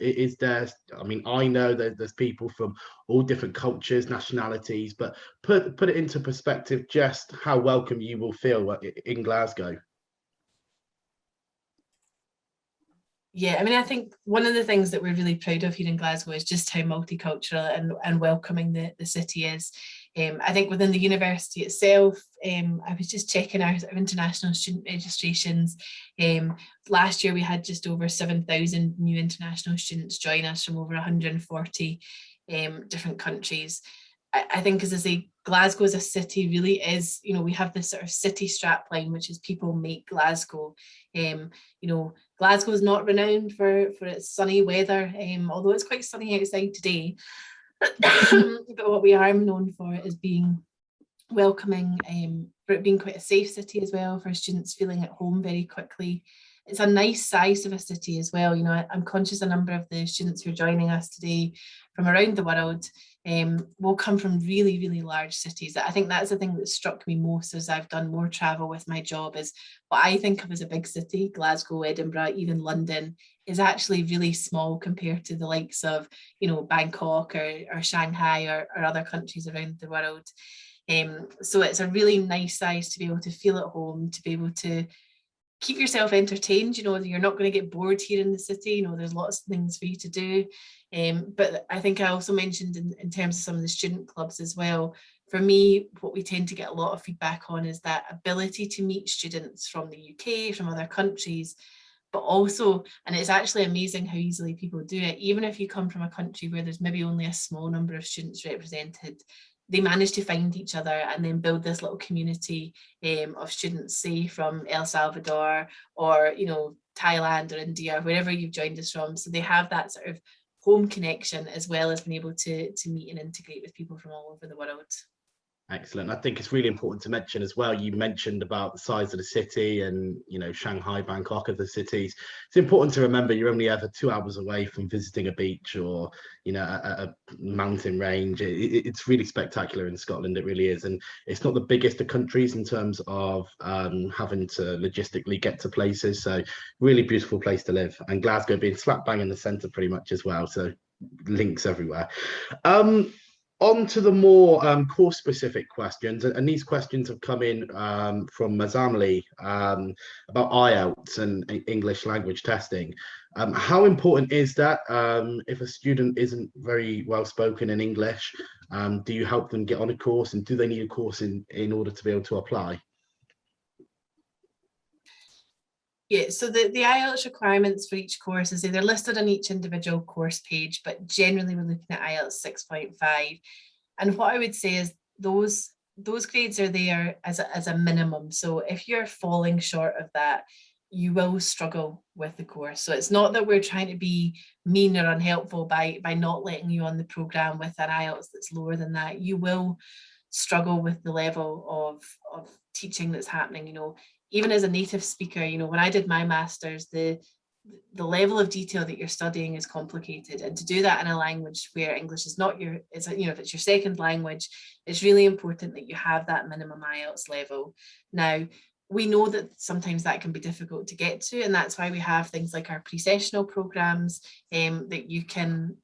Is there, I mean, I know that there's people from all different cultures, nationalities, but put it into perspective, just how welcome you will feel in Glasgow. Yeah, I mean, I think one of the things that we're really proud of here in Glasgow is just how multicultural and welcoming the city is. I think within the university itself, I was just checking our international student registrations. Last year we had just over 7,000 new international students join us from over 140 different countries. I think, as I say, Glasgow as a city really is, we have this sort of city strapline, which is people make Glasgow. Glasgow is not renowned for its sunny weather, although it's quite sunny outside today. But what we are known for is being welcoming, for it being quite a safe city as well, for students feeling at home very quickly. It's a nice size of a city as well. I'm conscious a number of the students who are joining us today from around the world will come from really, really large cities. I think that's the thing that struck me most as I've done more travel with my job, is what I think of as a big city, Glasgow, Edinburgh, even London, is actually really small compared to the likes of, Bangkok or Shanghai or other countries around the world. So it's a really nice size to be able to feel at home, to be able to keep yourself entertained. You're not going to get bored here in the city. There's lots of things for you to do. But I think I also mentioned in terms of some of the student clubs as well, for me, what we tend to get a lot of feedback on is that ability to meet students from the UK, from other countries, but also, and it's actually amazing how easily people do it, even if you come from a country where there's maybe only a small number of students represented, they manage to find each other and then build this little community of students, say from El Salvador or Thailand or India, or wherever you've joined us from. So they have that sort of home connection, as well as being able to meet and integrate with people from all over the world. Excellent. I think it's really important to mention as well, you mentioned about the size of the city and, Shanghai, Bangkok are the cities. It's important to remember you're only ever 2 hours away from visiting a beach or, a mountain range. It's really spectacular in Scotland. It really is. And it's not the biggest of countries in terms of having to logistically get to places. So really beautiful place to live. And Glasgow being slap bang in the centre pretty much as well. So links everywhere. On to the more course-specific questions, and these questions have come in from Mazamli about IELTS and English language testing. How important is that if a student isn't very well spoken in English? Do you help them get on a course, and do they need a course in order to be able to apply? Yeah, so the IELTS requirements for each course is they're listed on each individual course page, but generally we're looking at IELTS 6.5. And what I would say is those grades are there as a minimum. So if you're falling short of that, you will struggle with the course. So it's not that we're trying to be mean or unhelpful by not letting you on the programme with an IELTS that's lower than that. You will struggle with the level of teaching that's happening. You know, even as a native speaker, you know, when I did my master's, the level of detail that you're studying is complicated, and to do that in a language where English is not your, you know, if it's your second language, it's really important that you have that minimum IELTS level. Now, we know that sometimes that can be difficult to get to, and that's why we have things like our pre-sessional programs that you can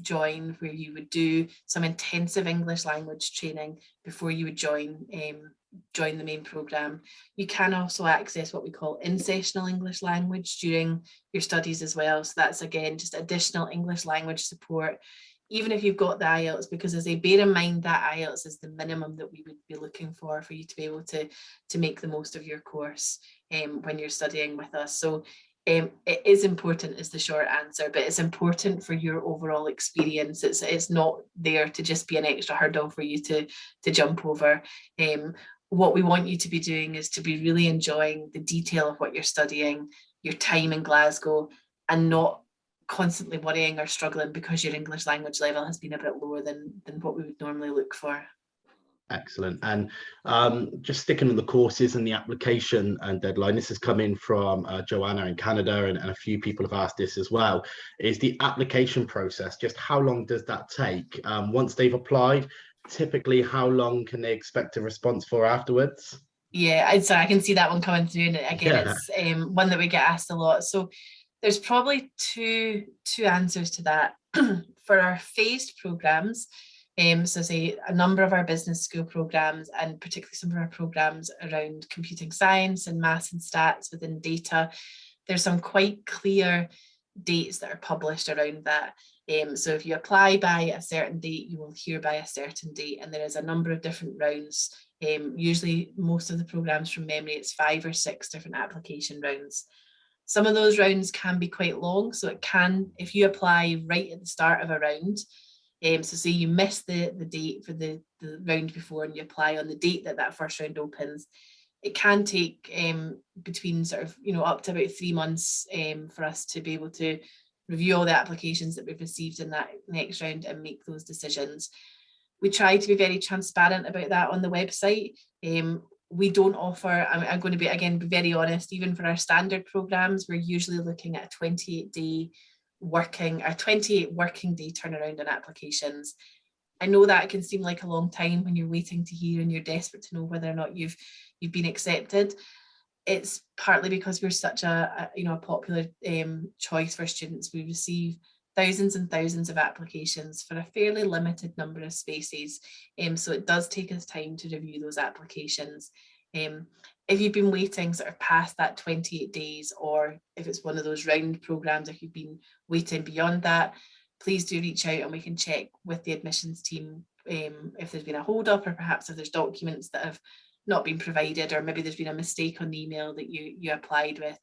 join, where you would do some intensive English language training before you would join the main program. You can also access what we call in-sessional English language during your studies as well. So that's again just additional English language support, even if you've got the IELTS, because as they bear in mind that IELTS is the minimum that we would be looking for you to be able to make the most of your course when you're studying with us. So it is important is the short answer, but it's important for your overall experience. It's not there to just be an extra hurdle for you to jump over. What we want you to be doing is to be really enjoying the detail of what you're studying, your time in Glasgow, and not constantly worrying or struggling because your English language level has been a bit lower than what we would normally look for. Excellent. And just sticking on the courses and the application and deadline, this has come in from Joanna in Canada, and a few people have asked this as well, is the application process, just how long does that take? Once they've applied, typically how long can they expect a response for afterwards? Yeah, I can see that one coming through, and again, it's one that we get asked a lot. So there's probably two answers to that. For our phased programs, so say a number of our business school programs, and particularly some of our programs around computing science and maths and stats within data, there's some quite clear dates that are published around that. So if you apply by a certain date, you will hear by a certain date, and there is a number of different rounds. Usually most of the programs, from memory, it's 5 or 6 different application rounds. Some of those rounds can be quite long, so it can, if you apply right at the start of a round, so say you miss the date for the round before and you apply on the date that first round opens, it can take between sort of, you know, up to about 3 months for us to be able to review all the applications that we've received in that next round and make those decisions. We try to be very transparent about that on the website. We don't offer, I'm going to be, again, be very honest, even for our standard programs, we're usually looking at a 28 working day turnaround on applications. I know that can seem like a long time when you're waiting to hear and you're desperate to know whether or not you've been accepted. It's partly because we're such a popular choice for students. We receive thousands and thousands of applications for a fairly limited number of spaces. So it does take us time to review those applications. If you've been waiting sort of past that 28 days, or if it's one of those round programs, if you've been waiting beyond that, please do reach out and we can check with the admissions team if there's been a hold up, or perhaps if there's documents that have not been provided, or maybe there's been a mistake on the email that you applied with.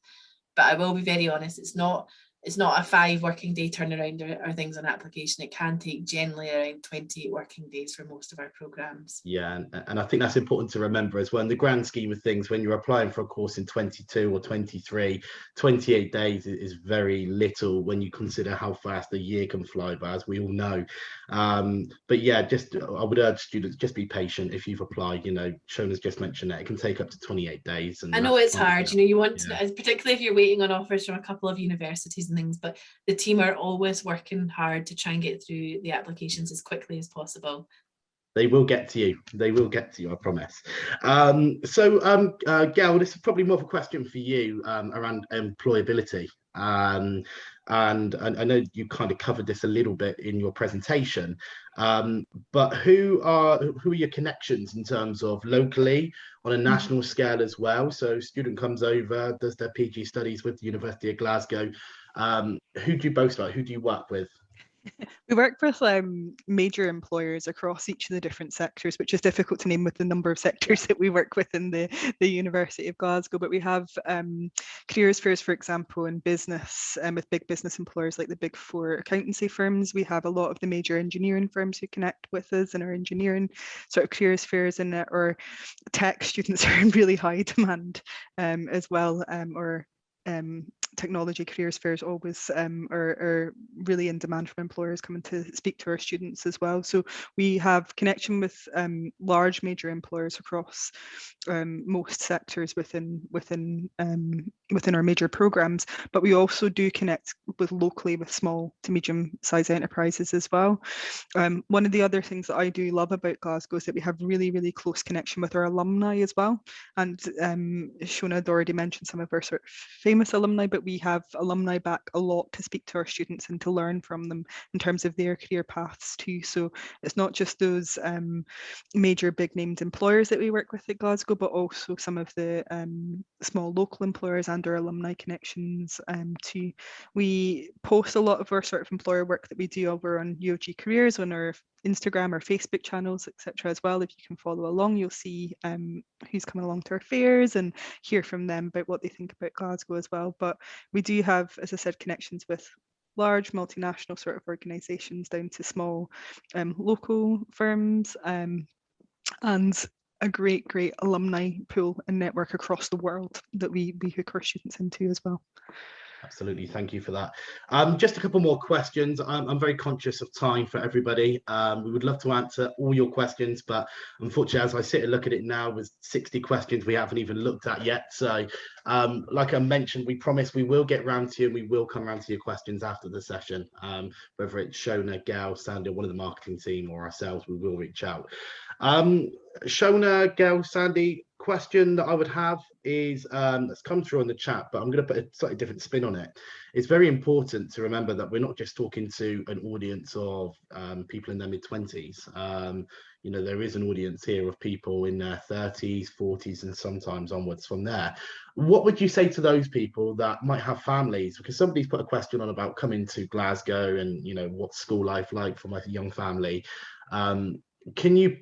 But I will be very honest, it's not a 5 working day turnaround or things on application. It can take generally around 28 working days for most of our programs. Yeah, and I think that's important to remember as well. In the grand scheme of things, when you're applying for a course in 22 or 23, 28 days is very little when you consider how fast a year can fly by, as we all know. But yeah, I would urge students, just be patient. If you've applied, you know, Shona's just mentioned that it can take up to 28 days. And I know it's hard, you know, you want yeah. to, particularly if you're waiting on offers from a couple of universities and things, but the team are always working hard to try and get through the applications as quickly as possible. They will get to you. They will get to you, I promise. Gail, this is probably more of a question for you around employability. and I know you kind of covered this a little bit in your presentation, but who are your connections in terms of locally on a national scale as well? So student comes over, does their PG studies with the University of Glasgow. Who do you boast about? Who do you work with? We work with major employers across each of the different sectors, which is difficult to name with the number of sectors that we work with in the University of Glasgow. But we have careers fairs, for example, in business, with big business employers like the big 4 accountancy firms. We have a lot of the major engineering firms who connect with us in our engineering sort of careers fairs, and our tech students are in really high demand as well, or technology careers fairs always are really in demand from employers coming to speak to our students as well. So we have connection with large major employers across most sectors within our major programs, but we also do connect with locally with small to medium-sized enterprises as well. One of the other things that I do love about Glasgow is that we have really close connection with our alumni as well. And Shona had already mentioned some of our sort of famous alumni, but we have alumni back a lot to speak to our students and to learn from them in terms of their career paths too. So it's not just those major big named employers that we work with at Glasgow, but also some of the small local employers and our alumni connections too. We post a lot of our sort of employer work that we do over on UOG Careers on our Instagram or Facebook channels, etc. as well. If you can follow along, you'll see who's coming along to our fairs and hear from them about what they think about Glasgow as well. But we do have, as I said, connections with large multinational sort of organisations down to small local firms, and a great alumni pool and network across the world that we hook our students into as well. Absolutely, thank you for that. Just a couple more questions. I'm very conscious of time for everybody. We would love to answer all your questions, but unfortunately, as I sit and look at it now, with 60 questions we haven't even looked at yet. So, like I mentioned, we promise we will get round to you, and we will come round to your questions after the session. Whether it's Shona, Gail, Sandy, one of the marketing team, or ourselves, we will reach out. Shona, Gail, Sandy, question that I would have is that's come through on the chat, but I'm going to put a slightly different spin on it. It's very important to remember that we're not just talking to an audience of people in their mid-20s. You know, there is an audience here of people in their 30s, 40s, and sometimes onwards from there. What would you say to those people that might have families? Because somebody's put a question on about coming to Glasgow and, you know, what's school life like for my young family. Can you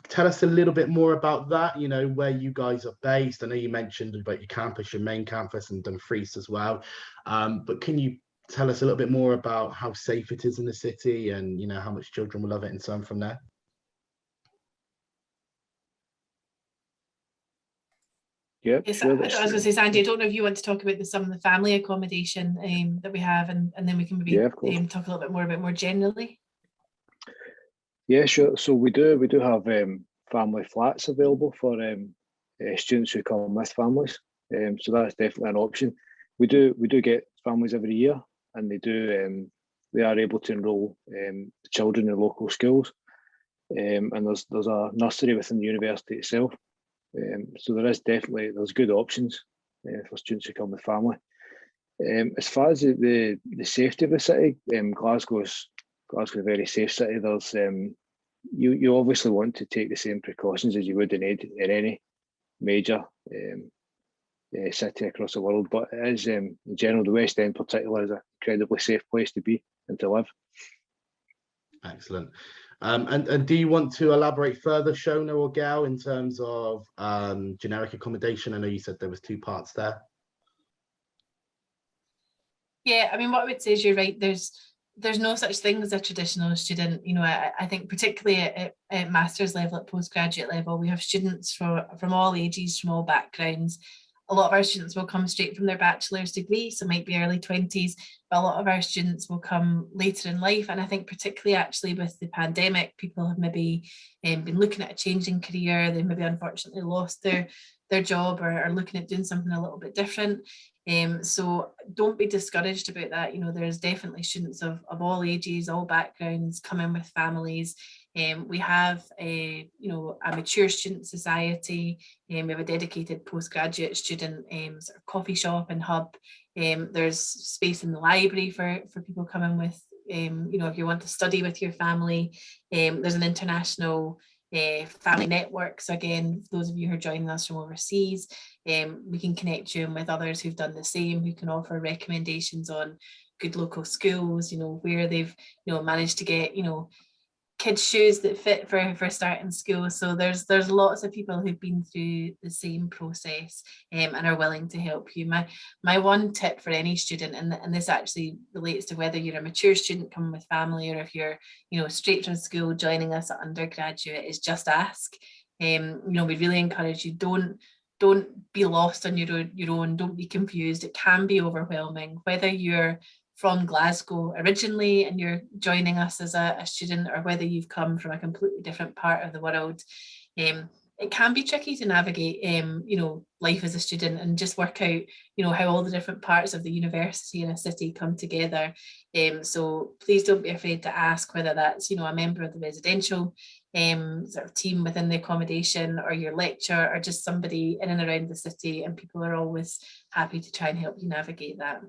tell us a little bit more about that, you know, where you guys are based? I know you mentioned about your campus, your main campus, and Dumfries as well. But can you tell us a little bit more about how safe it is in the city and, you know, how much children will love it and so on from there? Yeah, yes, sure. I was going to say, Sandy, I don't know if you want to talk about some of the family accommodation that we have, and then we can maybe talk a little bit more generally. Yeah, sure. So we do have family flats available for students who come with families. So that's definitely an option. We do get families every year, and they are able to enrol children in local schools. And there's a nursery within the university itself. So there's good options for students who come with family. As far as the safety of the city, Glasgow's a very safe city. There's you obviously want to take the same precautions as you would in any major city across the world, but it is in general, the West End particularly is an incredibly safe place to be and to live. Excellent. And do you want to elaborate further, Shona or Gail, in terms of generic accommodation? I know you said there was 2 parts there. Yeah, I mean, what I would say is you're right. There's no such thing as a traditional student. You know, I think particularly at master's level, at postgraduate level, we have students from all ages, from all backgrounds. A lot of our students will come straight from their bachelor's degree, so might be early 20s, but a lot of our students will come later in life. And I think particularly actually with the pandemic, people have maybe been looking at a changing career. They maybe unfortunately lost their job or are looking at doing something a little bit different. So don't be discouraged about that. You know, there's definitely students of all ages, all backgrounds, coming with families. We have a mature student society. We have a dedicated postgraduate student sort of coffee shop and hub. There's space in the library for people coming with, if you want to study with your family. There's an international family network. So again, those of you who are joining us from overseas, we can connect you with others who've done the same, who can offer recommendations on good local schools, where they've, managed to get, kids' shoes that fit for starting school. So there's lots of people who've been through the same process and are willing to help you. My one tip for any student, and this actually relates to whether you're a mature student coming with family or if you're straight from school joining us at undergraduate, is just ask. We really encourage you, don't be lost on your own, don't be confused. It can be overwhelming, whether you're from Glasgow originally and you're joining us as a student, or whether you've come from a completely different part of the world. It can be tricky to navigate life as a student and just work out how all the different parts of the university in a city come together. So please don't be afraid to ask, whether that's a member of the residential sort of team within the accommodation, or your lecturer, or just somebody in and around the city, and people are always happy to try and help you navigate that.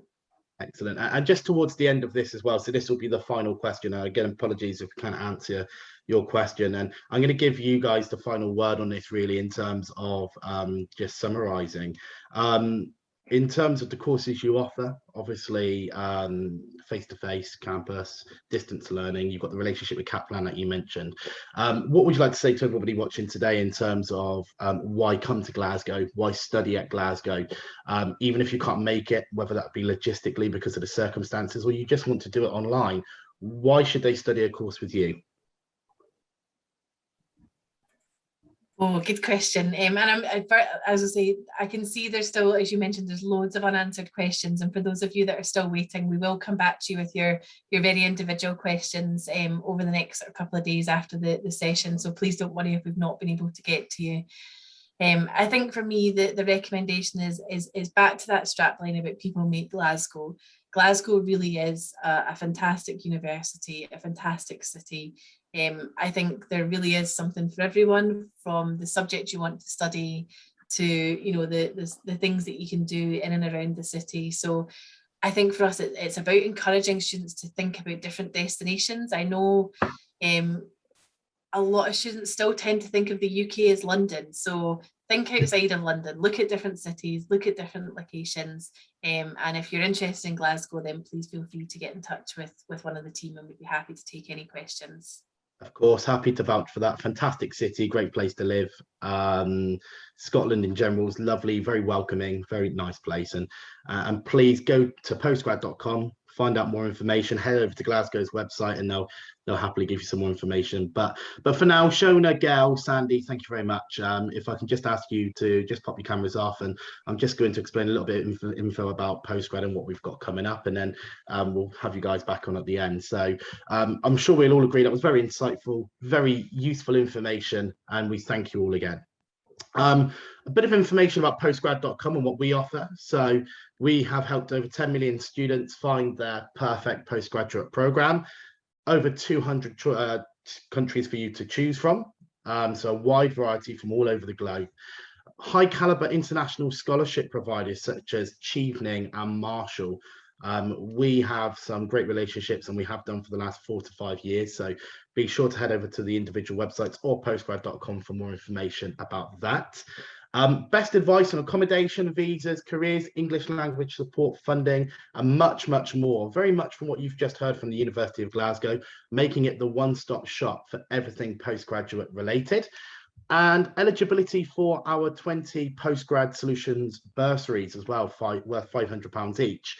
Excellent. And just towards the end of this as well, so this will be the final question. Again, apologies if we can't answer your question, and I'm going to give you guys the final word on this, really, in terms of just summarizing. In terms of the courses you offer, obviously face-to-face, campus, distance learning, you've got the relationship with Kaplan that you mentioned. What would you like to say to everybody watching today in terms of why come to Glasgow, why study at Glasgow, even if you can't make it, whether that be logistically because of the circumstances, or you just want to do it online, why should they study a course with you? Oh, good question. And as I say, I can see there's still, as you mentioned, there's loads of unanswered questions. And for those of you that are still waiting, we will come back to you with your very individual questions over the next couple of days after the session. So please don't worry if we've not been able to get to you. I think for me, the recommendation is back to that strapline about people make Glasgow. Glasgow really is a fantastic university, a fantastic city. I think there really is something for everyone, from the subject you want to study to the things that you can do in and around the city. So I think for us it's about encouraging students to think about different destinations. I know a lot of students still tend to think of the UK as London, so think outside of London, look at different cities, look at different locations, and if you're interested in Glasgow, then please feel free to get in touch with one of the team, and we'd be happy to take any questions. Of course, happy to vouch for that. Fantastic city, great place to live. Scotland in general is lovely, very welcoming, very nice place. And please go to postgrad.com, find out more information, head over to Glasgow's website, and they'll happily give you some more information. But for now, Shona, Gail, Sandy, thank you very much. If I can just ask you to just pop your cameras off, and I'm just going to explain a little bit of info about postgrad and what we've got coming up, and then we'll have you guys back on at the end. So I'm sure we'll all agree that was very insightful, very useful information, and we thank you all again. A bit of information about postgrad.com and what we offer. So we have helped over 10 million students find their perfect postgraduate program, over 200 countries for you to choose from, so a wide variety from all over the globe. High caliber international scholarship providers such as Chevening and Marshall. We have some great relationships, and we have done for the last 4 to 5 years. So be sure to head over to the individual websites or postgrad.com for more information about that. Best advice on accommodation, visas, careers, English language support, funding, and much, much more. Very much from what you've just heard from the University of Glasgow, making it the one-stop shop for everything postgraduate related. And eligibility for our 20 postgrad solutions bursaries as well, worth £500 each.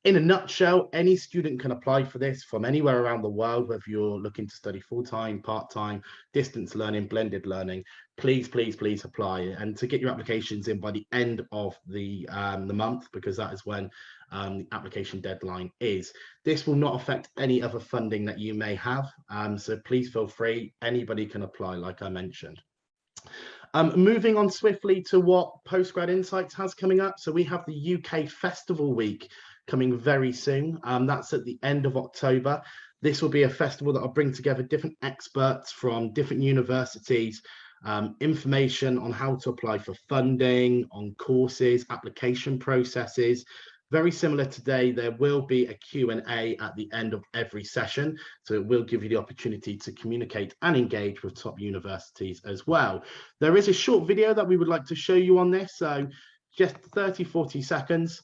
In a nutshell, any student can apply for this from anywhere around the world, whether you're looking to study full-time, part-time, distance learning, blended learning. Please, please, please apply, and to get your applications in by the end of the month, because that is when the application deadline is. This will not affect any other funding that you may have, so please feel free. Anybody can apply, like I mentioned. Moving on swiftly to what Postgrad Insights has coming up. So we have the UK Festival Week coming very soon. That's at the end of October. This will be a festival that will bring together different experts from different universities, information on how to apply for funding, on courses, application processes. Very similar today, there will be a Q&A at the end of every session. So it will give you the opportunity to communicate and engage with top universities as well. There is a short video that we would like to show you on this. So just 30, 40 seconds.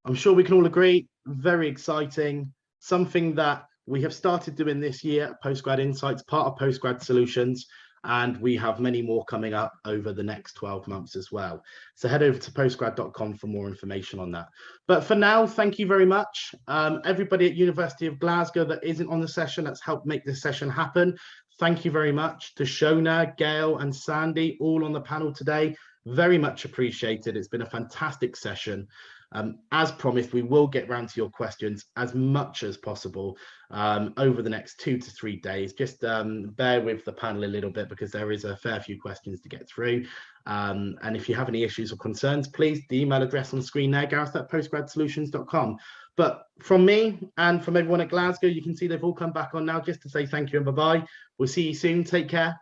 I'm sure we can all agree, very exciting, something that we have started doing this year at Postgrad Insights, part of Postgrad Solutions, and we have many more coming up over the next 12 months as well. So head over to postgrad.com for more information on that. But for now, thank you very much. Everybody at University of Glasgow that isn't on the session, that's helped make this session happen. Thank you very much to Shona, Gail and Sandy, all on the panel today. Very much appreciated. It's been a fantastic session. As promised, we will get round to your questions as much as possible over the next 2 to 3 days. Just bear with the panel a little bit because there is a fair few questions to get through. And if you have any issues or concerns, please, the email address on screen there, gareth@postgradsolutions.com. But from me and from everyone at Glasgow, you can see they've all come back on now just to say thank you and bye-bye. We'll see you soon. Take care.